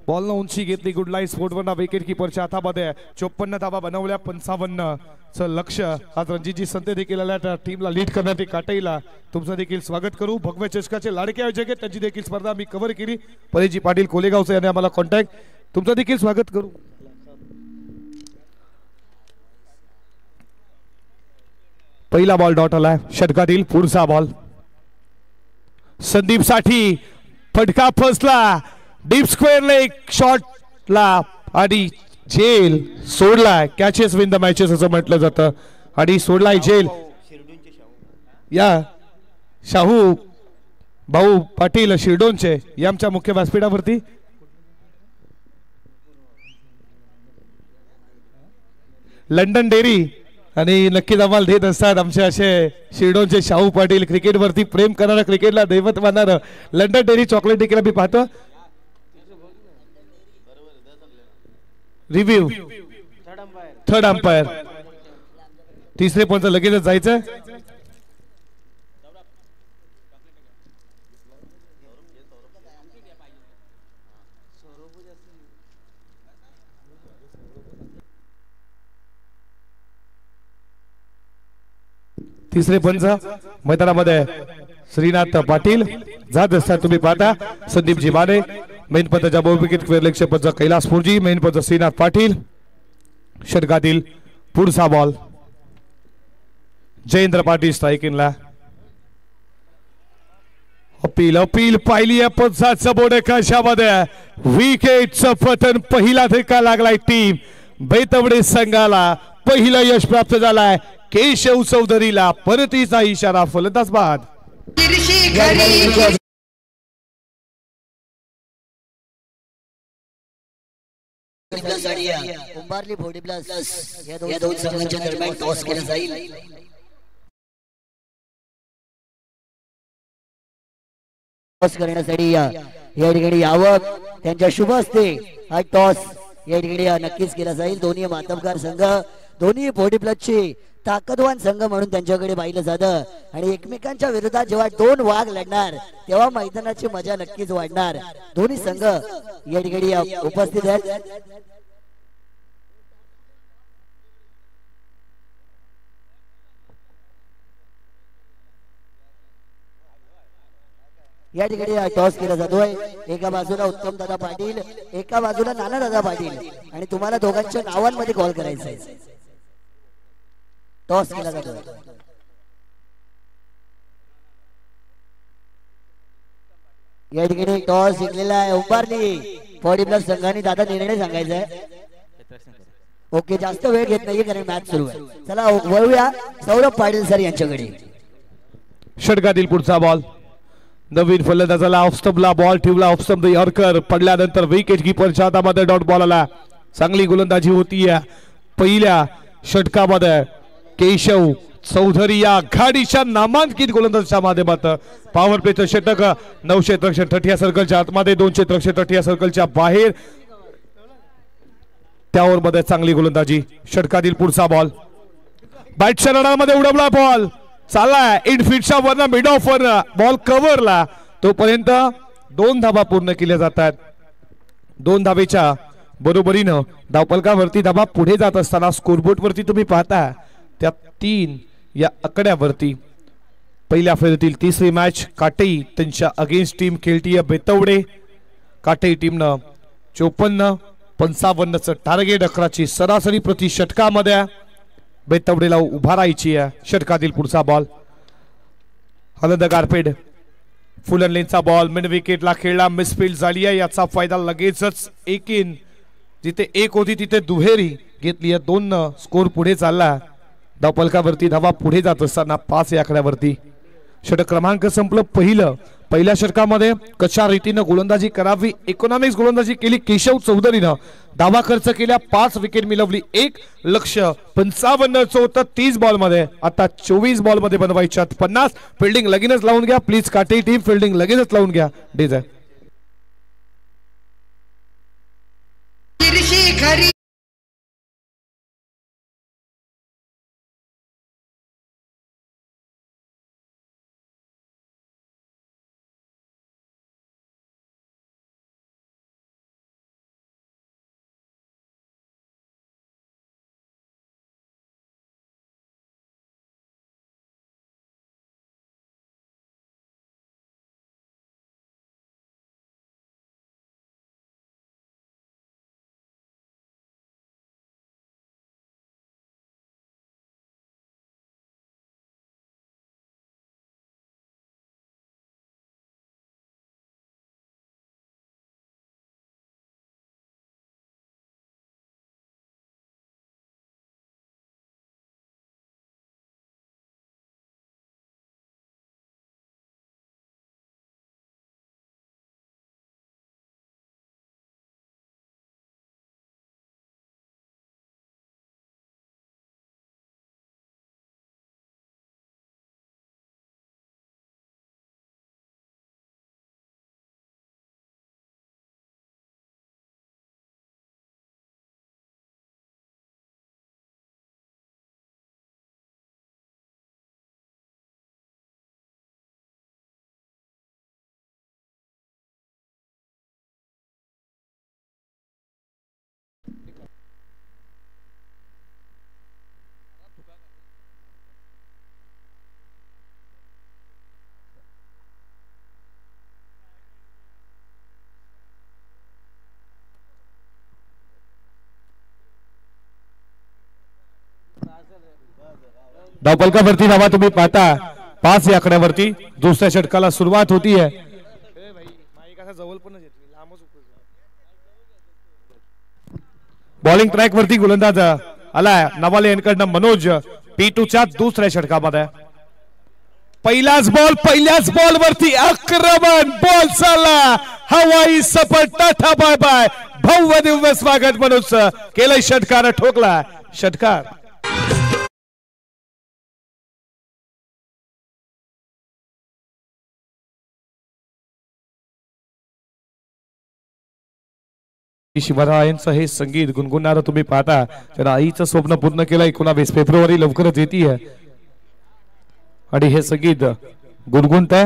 [SPEAKER 2] बॉलनं उंची घेतली. गुड लाईन स्पोर्टवरना विकेट किपरच्या हातामध्ये 54 धावा बनवल्या 55 चं लक्ष. आज रणजितजी संते देखील आल्या टीमला लीड करण्यात काटाईला तुमचं देखील स्वागत करू. भगवे चषकाचे लाडके आयोजक आहेत त्यांची देखील स्पर्धा मी कव्हर केली. परेजी पाटील कोलेगावचे यांनी आम्हाला कॉन्टॅक्ट तुमचं देखील स्वागत करू. पहिला बॉल डॉट आलाय षटकातील पुढचा बॉल संदीप साठी फटका फसला. डीप स्क्वेअर लेग शॉटला आणि जेल सोडलाय. कॅचेस विन द मॅचेस असं म्हटलं जातं आणि सोडलाय जेल. या शाहू भाऊ पाटील शिरडोनचे या आमच्या मुख्य व्यासपीठावरती. लंडन डेअरी आणि नक्कीच आम्हाला देत असतात आमचे असे शिरडोनचे शाहू पाटील क्रिकेटवरती प्रेम करणारा क्रिकेटला दैवत मानणारं लंडन डेअरी चॉकलेट देखील आम्ही पाहतो. रिव्ह्यू थर्ड अंपायर तिसरे पंच लगेचच जायचं. तिसरे पंच मैदानामध्ये श्रीनाथ पाटील जात असतात तुम्ही पाहता. संदीप जिमाने मेन पंचाच्या विकेट लेगचे पंच कैलास फुरजी मेन पंच श्रीनाथ पाटील. षटकातील पुढचा बॉल जयेंद्र पाटील स्ट्रायकिंगला. अपील पाहिली आहे पंचाचं बोर्ड कशामध्ये विकेटचं पतन. पहिला धक्का लागलाय टीम बैतवडे संघाला. पहिलं यश प्राप्त झालाय केशव चौधरीला. परतीचा इशारा फलंदाज बाद.
[SPEAKER 1] कुंभारली 40+ या दोन संघांच्या दरम्यान टॉस केला जाईल. टॉस करण्यासाठी या ठिकाणी यावं, त्यांच्या शुभ हस्ते हा टॉस या ठिकाणी नक्कीच केला जाईल. दोन्ही मातबगार संघ, दोन्ही बॉडी प्लसचे ताकदवान संघ म्हणून त्यांच्याकडे पाहिलं जातं आणि एकमेकांच्या विरोधात जेव्हा दोन वाघ लढणार तेव्हा मैदानाची मजा नक्कीच वाढणार. दोन्ही संघ या ठिकाणी उपस्थित आहेत. या ठिकाणी टॉस केला जातोय. एका बाजूला उत्तम दादा पाटील, एका बाजूला नाना दादा पाटील आणि तुम्हाला दोघांच्या नावांमध्ये कॉल करायचा आहे. टॉस केला जातोय. या ठिकाणी टॉस जिंकलेला आहे उंबारली बॉडी प्लस संघाने. दादा निर्णय सांगायचा आहे. ओके, जास्त वेळ घेत नाहीये कारण मॅच सुरू आहे. चला वळूया सौरभ पाटील सर यांच्याकडे.
[SPEAKER 2] षटकातील पुढचा बॉल. नवीन फलंदाजाला ऑफ स्टंपला बॉल ठेवला. ऑफ स्टंप यॉर्कर पडल्यानंतर विकेट कीपरच्या हातामध्ये डॉट बॉल आला. चांगली गोलंदाजी होती पहिल्या षटकामध्ये. केशव चौधरी या आघाडीच्या नामांकित गोलंदाजाच्या माध्यमातून पॉवर प्लेचं षटक. 9 क्षेत्ररक्षण 30 सर्कलच्या आतमध्ये, 2 क्षेत्ररक्षण 30 सर्कलच्या बाहेर. त्या ओव्हरमध्ये चांगली गोलंदाजी. षटकातील पुढचा बॉल. बॅटच्या रडामध्ये उडवला बॉल. चाललाय इनफिटच्या वरनं मिड ऑफ वरनं बॉल कव्हरला. तोपर्यंत 2 धाबा पूर्ण केल्या जातात. 2 धाबेच्या बरोबरीनं धावफलकावरती धाबा पुढे जात असताना स्कोरबोर्ड वरती तुम्ही पाहता त्या 3 या आकड्यावरती पहिल्या फेरीतील तिसरी मॅच काटेई त्यांच्या अगेन्स्ट टीम खेळतीय बेतवडे. काटेई टीमनं 54-55चं टार्गेट 11ची सरासरी प्रति षटकामध्ये. बेतवडेला उभा राहायची आहे. षटकातील पुढचा बॉल. आनंद गारपेड फुल लेनचा बॉल मिड विकेटला खेळला. मिसफील्ड झाली आहे. याचा फायदा लगेचच 1 इन. जिथे 1 होती तिथे दुहेरी घेतली आहे. 2 स्कोर पुढे चालला. धावफलकावरती धावा पुढे जात असताना 5 या आकड्यावरती. षटक क्रमांक संपलं पहिलं. पहिल्या षटकामध्ये कशा रीतीनं गोलंदाजी करावी, इकॉनॉमिक्स गोलंदाजी केली केशव चौधरीनं. धावा खर्च केल्या, 5 विकेट मिळवली. 1 लक्ष्य 55चं होतं 30 बॉलमध्ये. आता 24 बॉलमध्ये बनवायच्या 50. फिल्डिंग लगेच लावून घ्या प्लीज. काटे टीम फिल्डिंग लगेच लावून घ्या. डेज आहे. धावफलकावरती धावा तुम्ही पाहता 5 या आकड्यावरती. दुसऱ्या षटकाला सुरुवात होती आहे. बॉलिंग ट्रॅक वरती गोलंदाज आलाय नवाले यांकडनं मनोज. P2च्या दुसऱ्या षटकामध्ये पहिल्याच बॉल वरती आक्रमण. बॉल चालला हवाई सपाट. Tata bye bye. भव्य दिव्य स्वागत मनोज केलंय. षटकार ठोकला. षटकार शिवरायांचं हे संगीत गुणगुणणारं तुम्ही पाहता तर आईचं स्वप्न पूर्ण केलं 19 फेब्रुवारी लवकरच येते आणि हे संगीत गुणगुणताय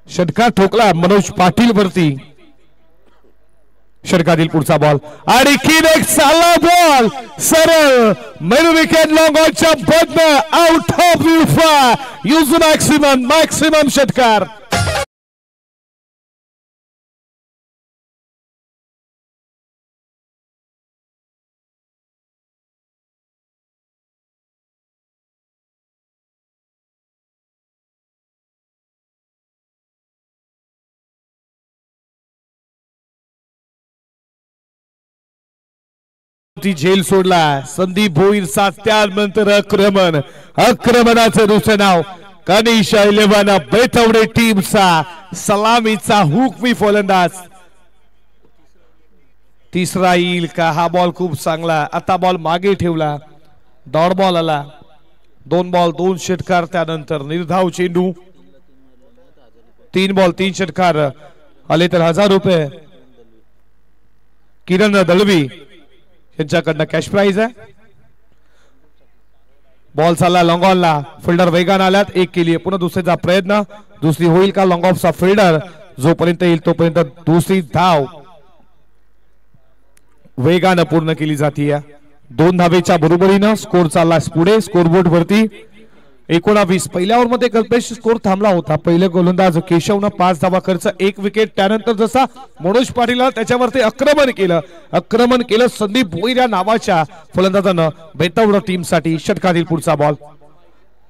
[SPEAKER 2] षटकार ठोकला मनोज पाटील वरती षटकातील पुढचा बॉल आणि एक चालला बॉल सरळ मिड विकेट लॉंग ऑनच्या बदन out of UEFA use maximum षटकार झेल सोडला संदीप भोईरचा त्यानंतर आक्रमणाचं दुसरं नाव कनिष 11 बेतवडे टीमचा सलामीचा हुकमी फलंदाज तिसरा येईल का हा बॉल खूप चांगला आता बॉल मागे ठेवला डॉट बॉल आला 2 बॉल 2 षटकार त्यानंतर निर्धाव चेंडू 3 बॉल 3 षटकार आले तर 1000 रुपये किरण दळवी यांच्याकडनं कॅश प्राइज आहे बॉल चालला लॉंग ऑनला फिल्डर वेगान आल्यात एक केली पुन्हा दुसरीचा प्रयत्न दुसरी होईल का लॉंग ऑफचा फिल्डर जोपर्यंत येईल तोपर्यंत दुसरी धाव वेगानं पूर्ण केली जाते 2 धावेच्या बरोबरीनं स्कोर चालला पुढे स्कोरबोर्ड वरती 19 पहिल्या ओव्हर मध्ये कल्पेश स्कोर थांबला होता पहिले गोलंदाज केशवनं 5 धावा खर्च 1 विकेट त्यानंतर जसा मनोज पाटील त्याच्यावरती आक्रमण केलं संदीप भोईर या नावाच्या फलंदाजानं बेतवडा टीमसाठी षटकातील पुढचा बॉल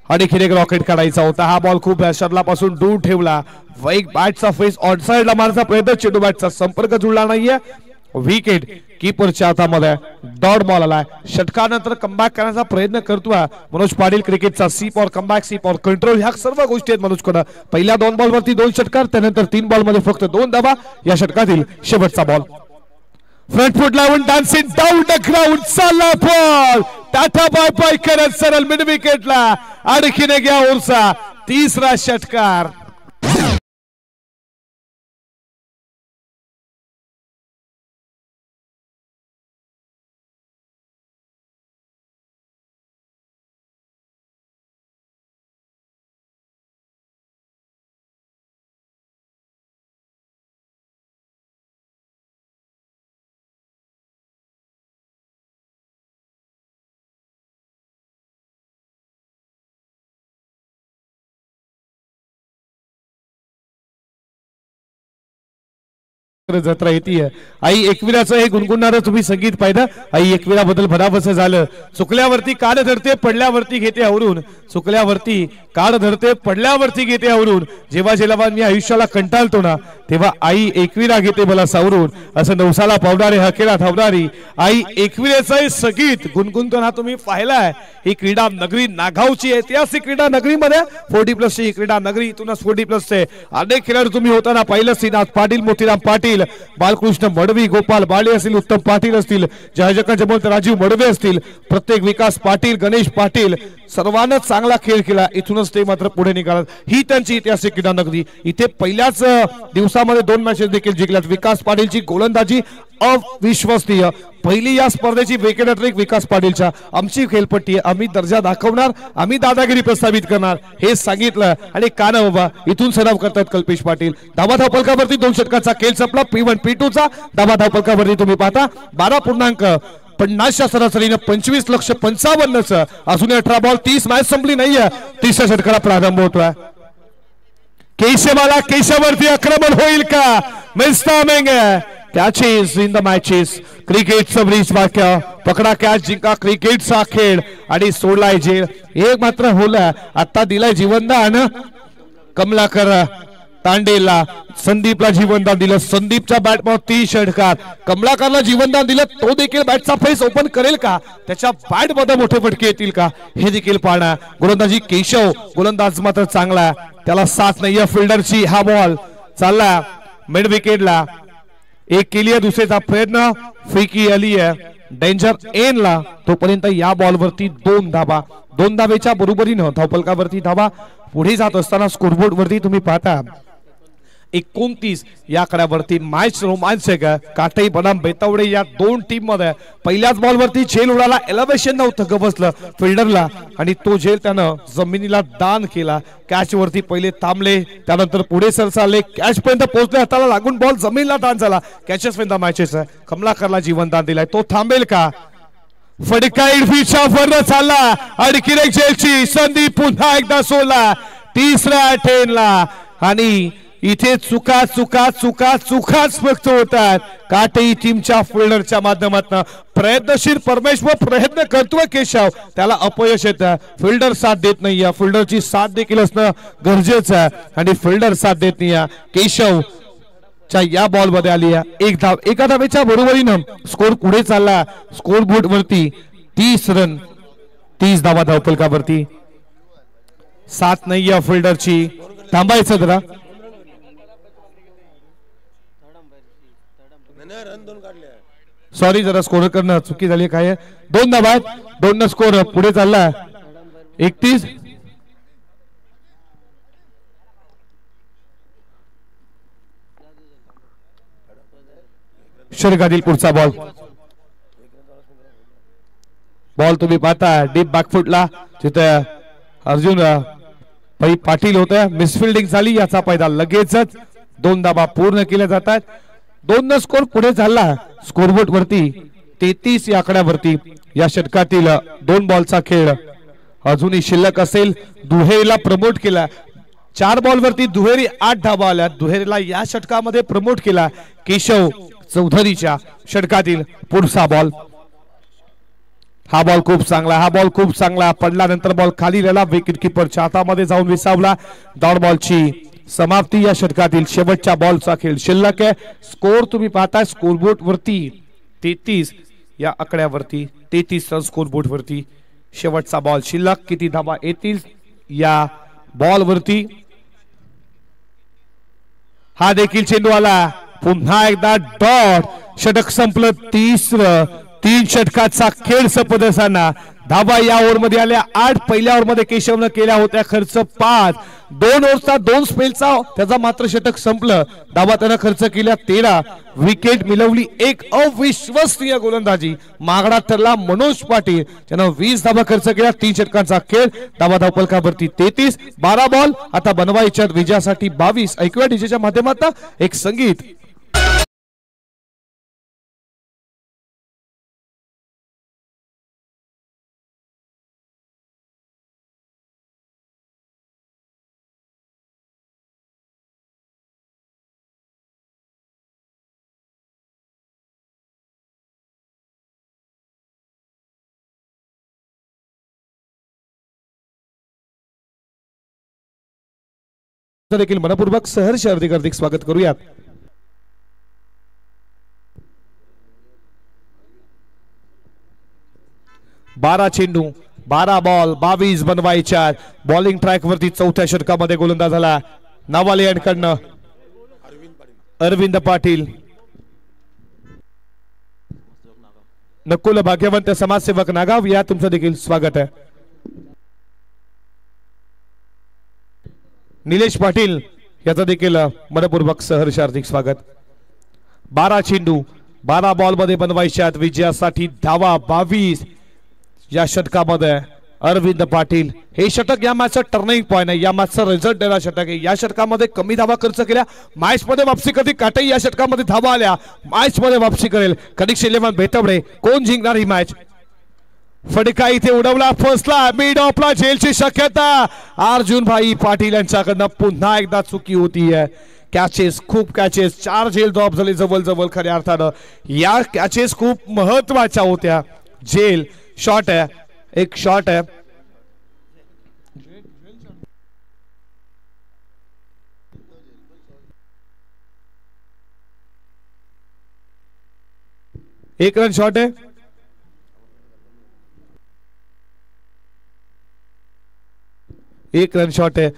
[SPEAKER 2] आणि एक रॉकेट काढायचा होता हा बॉल खूप शटलापासून दूर ठेवला वेग बॅटचा फेस ऑनसाइडला मारण्याचा प्रयत्न चेंडू बॅटचा संपर्क जुळला नाहीये विकेट कीपरच्या हातामध्ये डॉट बॉल आलाय षटकानंतर कमबॅक करण्याचा प्रयत्न करतोय मनोज पाटील क्रिकेटचा सीप और कमबॅक सीप और कंट्रोल ह्या सर्व गोष्टी आहेत मनोजकडे पहिल्या 2 बॉल वरती 2 षटकार त्यानंतर 3 बॉल मध्ये फक्त 2 धावा या षटकातील शेवटचा बॉल फ्रंट फुट लावून डान्सिंग डाऊन द ग्राउंड चालला बॉल टाटा बाय बाय करत सरळ मिड विकेटला आणखीन घ्या ओरसा तिसरा षटकार जत्रा येते आई एकविराचं हे गुणगुणणारं तुम्ही संगीत पाहिलं आई एकविरा बद्दल भरावसं झालं चुकल्यावरती काढ धरते पडल्यावरती घेते आवरून चुकल्यावरती काढ धरते पडल्यावरती घेते आवरून जेव्हा मी आयुष्याला कंटाळतो ना तेव्हा आई एकविरा घेते मला सावरून असं नवसाला पावणारे हकेला धावणारी आई एकविरेचं संगीत गुणगुणतो ना तुम्ही पाहिलाय ही क्रीडा नगरी नागावची ऐतिहासिक क्रीडा नगरीमध्ये 40+ ची क्रीडा नगरी इथूनच 40+ चे अनेक खेळाडू तुम्ही होताना पाहिलं श्रीनाथ पाटील मोतीराम पाटील बालकृष्ण मडवी गोपाल बाळे असतील उत्तम पाटील असतील जयजकांचे बोलते राजीव मडवे असतील प्रत्येक विकास पाटील गणेश पाटील सर्वांना चांगला खेळ केला इथूनच ते मात्र पुढे निघालात ही त्यांची ऐतिहासिक क्रीडा नगरी इथे पहिल्याच दिवसामध्ये 2 मॅचेस देखील जिंकल्यात विकास पाटीलची गोलंदाजी अविश्वसनीय पहिली या स्पर्धेची विकेट हॅट्रिक विकास पाटीलच्या आमची खेळपट्टी आम्ही दर्जा दाखवणार आम्ही दादागिरी प्रस्थापित करणार हे सांगितलं आणि काना बाबा इथून सराव करतात कल्पेश पाटील धावा धावपलकावरती 2 षटकाचा खेळ संपला P1 P2 धावा धावपलकावरती तुम्ही पाहता 12.50 सरासरीने 25,55,000 अजून 18 बॉल 30 मॅच संपली नाहीये तिसऱ्या षटकाला प्रारंभ होतोय केशवाला केशवरती आक्रमण होईल का मिस्टर मेंगे कॅचेस इन द मॅचेस क्रिकेटचं ब्रिज वाक्य पकडा कॅच जिंका क्रिकेटचा खेळ आणि सोडलाय जेल एक मात्र होला आता दिलाय जीवनदान कमलाकर तांडेला संदीपला जीवनदान दिलं संदीपच्या बॅटमध्ये 30 षटकार कमलाकरला जीवनदान दिलं तो देखील बॅटचा फेस ओपन करेल का त्याच्या बॅटमध्ये मोठे फटके येतील का हे देखील पाहणार गोलंदाजी केशव गोलंदाज मात्र चांगला त्याला साथ नाहीये फिल्डरची हा बॉल चालला मिड विकेटला एक केली दुसरेचा प्रयत्न फ्रीकी आली आहे डेंजर एनला तोपर्यंत या बॉलवरती 2 धावा 2 धावेच्या बरोबरीनं धावपलकावरती धावा पुढे जात असताना स्कोरबोर्ड वरती तुम्ही पाहता 29 या आकड्यावरती मॅच रोमांचक आहे. काटई बनाम बेतावडे या दोन टीम मध्ये पहिल्याच बॉल वरती झेल उडाला. एलिव्हेशन नव्हतं बसलं फिल्डरला आणि तो झेल त्यानं जमिनीला दान केला. कॅच वरती पहिले थांबले, त्यानंतर पुढे सरसावले, कॅच पर्यंत पोहोचले, हाताला लागून बॉल जमिनीला दान झाला. Catches win the matches. कमलाकरला जीवन दान दिलाय, तो थांबेल का? फडका इडफीचा फर्द चालला आणि किरेक झेलची संधी पुन्हा एकदा सोडला तिसऱ्या अटेनला आणि इथे चुका चुका चुका चुकाच फक्त होतात. काटई टीमच्या फिल्डरच्या माध्यमातून प्रयत्नशील परमेश्वर प्रयत्न करतोय केशव, त्याला अपयश येतं. फिल्डर साथ देत नाहीये, फिल्डरची साथ देखील असणं गरजेचं आहे आणि फिल्डर साथ देत नाहीये. केशव या बॉल मध्ये आली एक धाव. एका धावेच्या बरोबरीनं स्कोर पुढे चालला. स्कोर बोर्ड वरती 30 रन 30 धावा धावफलकावरती. साथ नाहीये फिल्डरची. थांबायचं जरा. सॉरी जरा स्कोर करणं चुकी झाली. काय 2 धावा आहेत, 2 न स्कोर पुढे चालला 31. षटकातील पुढचा बॉल. बॉल तुम्ही पाहता डीप बॅकफुटला, तिथे अर्जुन पाटील होते. मिसफिल्डिंग झाली, याचा फायदा लगेचच 2 धावा पूर्ण केल्या जातात. 2 न स्कोर पुढे झाला. स्कोरबोर्ड वरती 33 या आकड्यावरती या षटकातील 2 बॉलचा खेळ अजूनही शिल्लक असेल. दुहेरीला प्रमोट केला. 4 बॉल वरती दुहेरी 8 धावा आल्या. दुहेरीला या षटकामध्ये प्रमोट केला. केशव चौधरीच्या षटकातील पुढचा बॉल. हा बॉल खूप चांगला, हा बॉल खूप चांगला पडल्यानंतर बॉल खाली गेला. विकेट किपरच्या हातामध्ये जाऊन विसावला. डॉट बॉलची समाप्ती. या षटकातील शेवटच्या बॉलचा खेळ शिल्लक आहे. स्कोर तुम्ही पाहताय स्कोरबोर्ड वरती 33 या आकड्यावरती 33 रन स्कोरबोर्ड वरती. शेवटचा बॉल शिल्लक. किती धावा येतील या बॉल वरती? हा देखील चेंडू आला. पुन्हा एकदा डॉट. षटक संपलं. 3 षटकाचा खेळ संपत असताना धावा या ओव्हरमध्ये आल्या 8. पहिल्या ओव्हरमध्ये केशवनं केल्या होत्या खर्च 5. 2 ओव्हरचा 2 स्पेलचा त्याचा मात्र षटक संपलं. धावा त्यानं खर्च केल्या 13. विकेट मिळवली. एक अविश्वसनीय गोलंदाजी. मागडा ठरला मनोज पाटील, त्यानं 20 धावा खर्च केल्या. 3 षटकांचा खेळ. धावा धावफलकावरती 33. 12 बॉल आता बनवायच्या विजयासाठी 22. ऐकूया डीजेच्या माध्यमातून एक संगीत. देखील मनपूर्वक सहर्ष हार्दिक स्वागत करूयात. बारा चेंडू 12 बॉल 22 बनवायच्या. बॉलिंग ट्रॅक वरती चौथ्या षटकामध्ये गोलंदाज झाला नावालियांकडनं अरविंद पाटील. नकुल भाग्यवंत समाजसेवक नागाव या तुमचं देखील स्वागत आहे. निलेश पाटील याचा देखील मनपूर्वक सहर्ष हार्दिक स्वागत. 12 चेंडू 12 बॉल मध्ये बनवायच्या विजयासाठी धावा 22 या षटकामध्ये अरविंद पाटील. हे षटक या मॅचचा टर्निंग पॉइंट आहे. या मॅचचा रिझल्ट देणारा षटक आहे. या षटकामध्ये कमी धावा खर्च केल्या. मॅच मध्ये वापसी कधी काटई या षटकामध्ये धावा आल्या. मॅच मध्ये वापसी करेल कनिष्ठ 11 बेतावडे. कोण जिंकणार ही मॅच? फडका इथे उडवला, फसला मिड ऑफला. झेलची शक्यता. अर्जुन भाई पाटील यांच्याकडनं पुन्हा एकदा चुकी होतीये. कॅचेस खूप कॅचेस 4 झेल ड्रॉप झाले जवळ जवळ. खऱ्या अर्थानं या कॅचेस खूप महत्वाच्या होत्या. झेल शॉट आहे, एक शॉट आहे. एक रन शॉट आहे. एक रन शॉट है.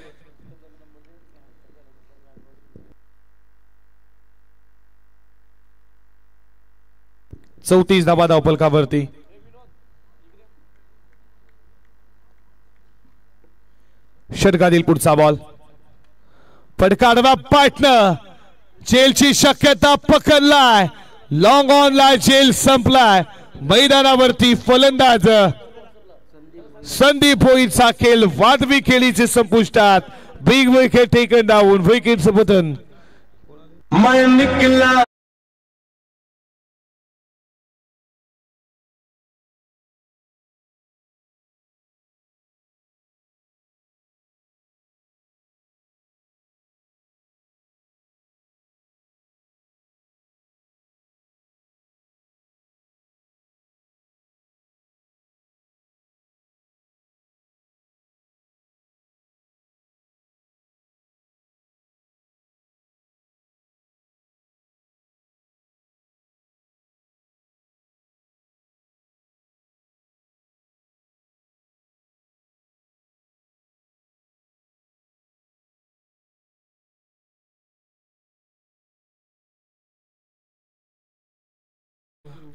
[SPEAKER 2] चौतीस धावा धावफलकावरती. षटकातील पुढचा बॉल. फटका आडवा पाटणं जेलची शक्यता पकडलाय. लॉंग ऑनला जेल संपलाय. मैदानावरती फलंदाज संदीप भोईरचा खेळ वादवी खेळीचे संपुष्टात. Big wicket taken down. विकेटचं पतन.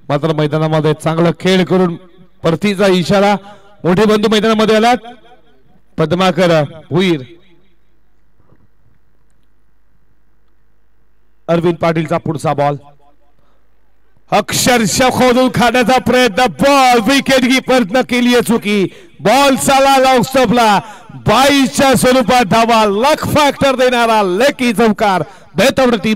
[SPEAKER 2] मात्र मैदानामध्ये चांगला खेळ करून परतीचा इशारा. मोठे बंधू मैदानामध्ये आलात. पद्माकर भुईर. अरविंद पाटीलचा पुढचा बॉल अक्षरशः खोदून खाण्याचा प्रयत्न. बॉल विकेट कीपर न केली चुकी. बॉल चाला लॉंग स्टॉपला. 22च्या स्वरूपात धावा. लक फॅक्टर देणारा लेकी चौकार. बेतवड team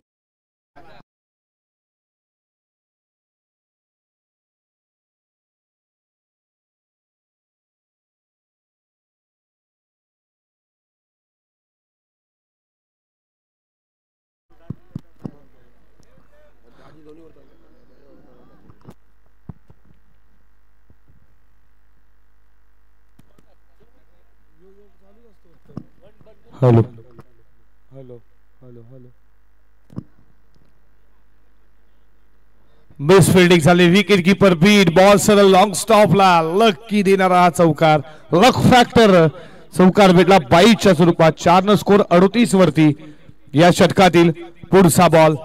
[SPEAKER 2] hello hello hello hello miss fielding झाली. Wicket keeper beat. बॉल सरळ लॉंग स्टॉपला. लकी देणारा हा चौकार. लक फॅक्टर चौकार भेटला 22च्या स्वरूपात. 4 स्कोर 38 वरती. या षटकातील पुढचा बॉल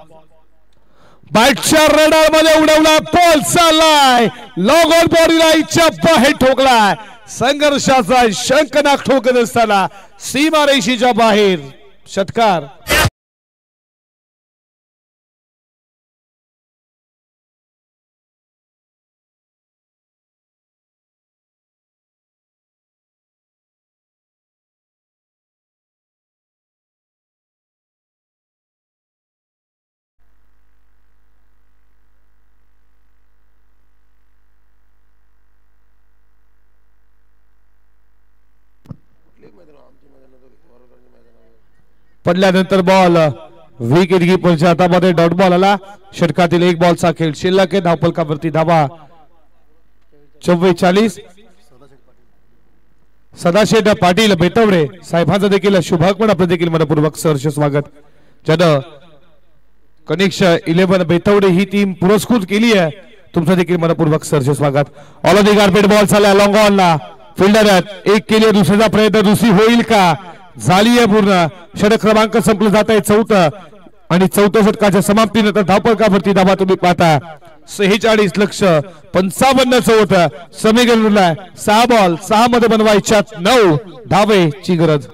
[SPEAKER 2] बॅटच्या रडार मध्ये उडवला. बॉल चाललाय लॉंग ऑन बॉडीला इच्छा बाहेर ठोकलाय. संघर्षाचा शंकनाक ठोकत असताना सीमारेषेच्या बाहेर. षटकार. पडल्यानंतर बॉल विकेट कीपरच्या हातामध्ये डॉट बॉल आला. षटकातील एक बॉलचा खेळ शिल्लक आहे. धावफलकावरती धावा 44. सदाशेठ पाटील बेतवडे साहेबांचं देखील शुभागमन. आपलं देखील मनपूर्वक सहर्ष स्वागत. ज्यानं कनिक्ष 11 बेतवडे ही टीम पुरस्कृत केली आहे. तुमचं देखील मनपूर्वक सहर्ष स्वागत. ऑल ऑफ द गार्पेट बॉल चालला लॉंग ऑनला. फिल्डर एक केली. दुसऱ्याचा प्रयत्न दुसरी होईल का? झाली आहे पूर्ण. षटक क्रमांक संपलं जात आहे 4 आणि 4 षटकाच्या समाप्तीनंतर धावफलकावरती धावा तुम्ही पाहता 46 लक्ष 55 होतं. समीकरण 6 बॉल 6 मध्ये बनवायच्या 9 धावेची गरज.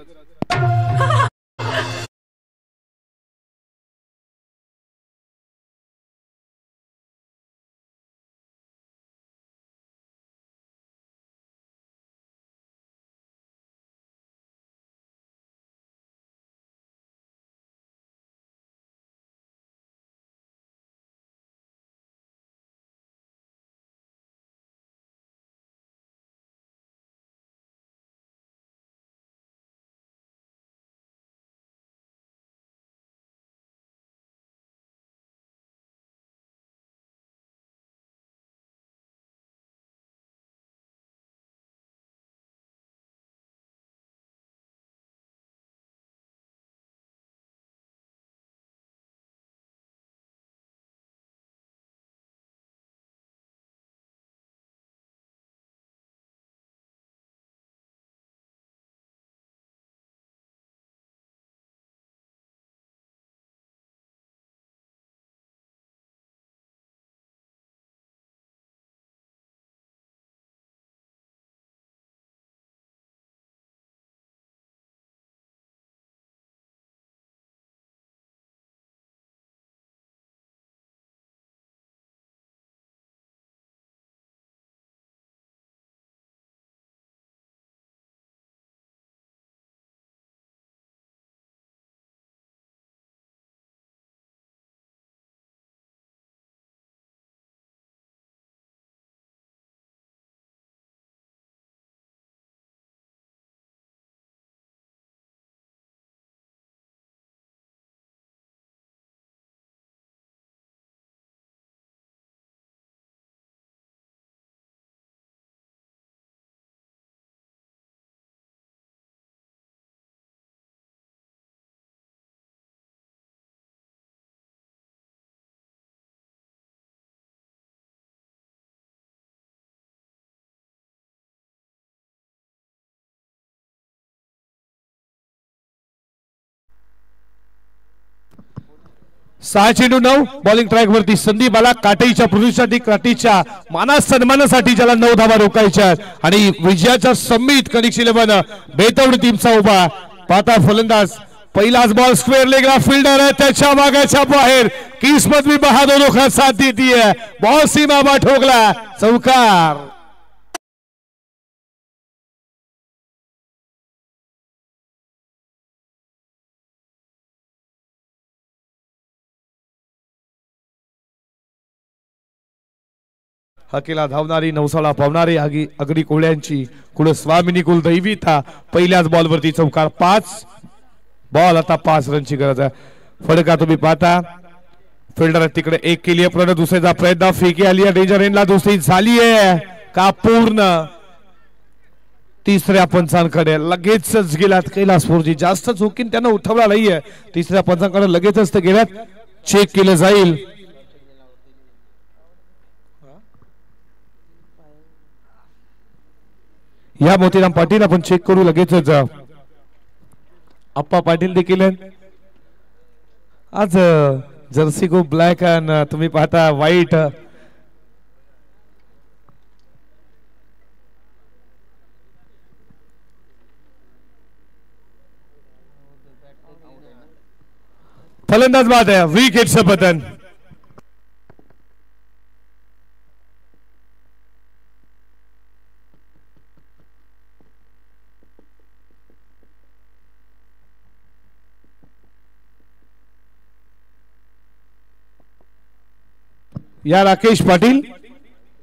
[SPEAKER 2] 6 चेंडू 9 बॉलिंग ट्रॅक वरती संदीप आला काटेच्या पृथ्वीसाठी काटेच्या माना सन्मानासाठी ज्याला 9 धावा रोखायच्या आणि विजयाच्या समित कनिक्स 11 बेतवडी टीमचा उभा पाता फलंदाज पहिलाच बॉल स्क्वेअर लेगला फील्डर आहे त्याच्या मागाच्या बाहेर किस्मत भी बहादुरों का साथ देती है बॉल सीमा बा ठोकला चौकार हकेला धावणारी नवसाळा पावणारी अगदी कोळ्यांची कुलस्वामिनी कुलदैविता पहिल्याच बॉल वरती चौकार 5 बॉल आता 5 रनची गरज आहे फडका तुम्ही पाहता फिल्डर तिकडे एक केली आहे प्रणव दुसऱ्याचा प्रयत्न फेकी आली आहे डेंजर एंडला दुसरी झाली आहे का पूर्ण तिसऱ्या पंचांकडे लगेचच गेलात कैलासपूरजी जास्त चुकीन त्यांना उठवला नाहीये तिसऱ्या पंचांकडे लगेचच ते गेल्यात चेक केलं जाईल या मोतीराम पाटील आपण चेक करू लगेचच अप्पा पाटील देखील आज जर्सी खूप ब्लॅक आणि तुम्ही पाहता व्हाईट फलंदाज बाद है विकेट पतन या राकेश पाटील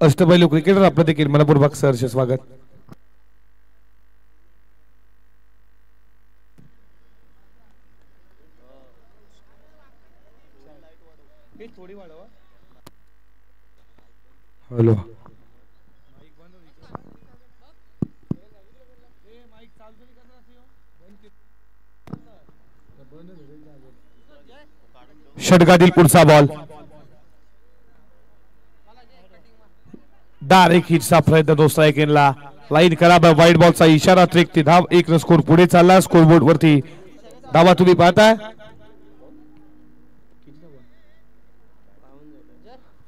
[SPEAKER 2] अष्टपैलू क्रिकेटर आपलं देखील मनपूर्वक सहर्ष स्वागत हॅलो षटकातील पुढचा बॉल डायरेक्ट हिटचा प्रयत्न दुसरा एकेनला लाईन करा वाईट बॉलचा इशारा त्रिक धाव 1 रन स्कोर पुढे चालला स्कोरबोर्ड वरती धावा तुम्ही पाहताय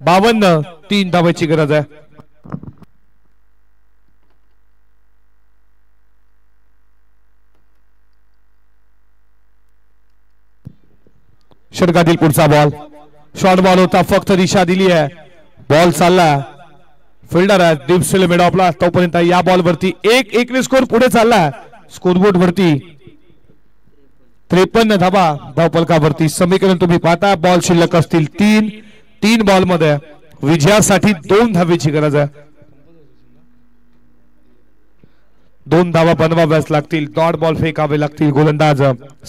[SPEAKER 2] 52 3 धावाची गरज आहे षटकातील पुढचा बॉल शॉर्ट बॉल होता फक्त दिशा दिली आहे बॉल चालला फिल्डर आहे डीप स्टिल मिड ऑफला तोपर्यंत या बॉल वरती 1 ने स्कोर पुढे चालला स्कोरबोर्ड वरती 53 धावा धावफलकावरती समीकरण तुम्ही पाहता बॉल शिल्लक असतील 3 बॉल मध्ये विजयासाठी 2 धावेची गरज आहे 2 धावा बनवाव्याच लागतील डॉट बॉल फेकावे लागतील गोलंदाज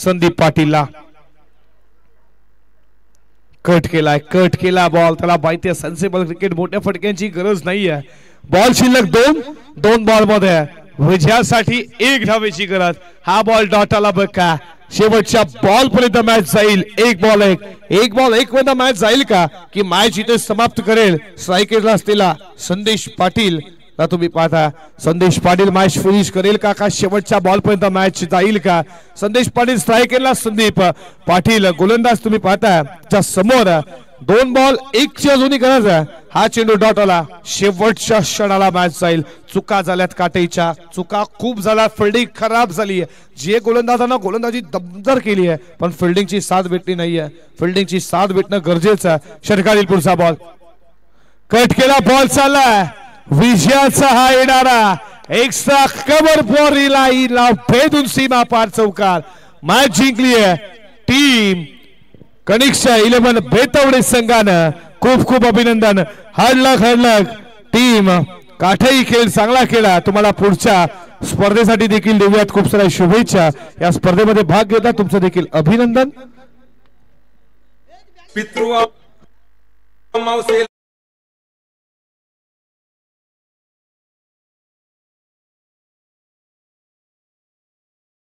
[SPEAKER 2] संदीप पाटीलला कट केला बॉल त्याला माहिती आहे सेन्सिबल क्रिकेट मोठ्या फटक्यांची गरज नाहीये बॉल शिल्लक 2 बॉल मध्ये विजयासाठी 1 धावेची गरज हा बॉल डॉटाला बघा शेवटच्या बॉल पर्यंत मॅच जाईल 1 बॉल 1 पर्यंत मॅच जाईल का की मॅच इथे समाप्त करेल स्ट्रायकरला असलेला संदेश पाटील तुम्ही पाहता संदेश पाटील मॅच फिनिश करेल का शेवटच्या बॉल पर्यंत मॅच जाईल का संदेश पाटील स्ट्रायकरला संदीप पाटील गोलंदाज तुम्ही पाहता त्या समोर 2 बॉल 1 ची अजूनही गरज आहे हा चेंडू डॉट आला शेवटच्या क्षणाला मॅच जाईल चुका झाल्यात काटेच्या चुका खूप झाल्या फिल्डिंग खराब झाली आहे जे गोलंदाजांना गोलंदाजी दमदार केली आहे पण फिल्डिंगची साथ भेटली नाहीये फिल्डिंगची साथ भेटणं गरजेचं आहे षटकातील पुढचा बॉल कट केला बॉल चालला विजयाचा हा येणारा एक्स्ट्रा कव्हर फॉर रिलाईला भेदून सीमा पार चौकार मॅच जिंकली आहे टीम कनिक्सच्या 11 बेतवडे संघानं खूप अभिनंदन हडलक टीम काठई खेळ चांगला खेळा तुम्हाला पुढच्या स्पर्धेसाठी देखील देऊयात खूप साऱ्या शुभेच्छा या स्पर्धेमध्ये भाग घेता तुमचं देखील अभिनंदन पितृ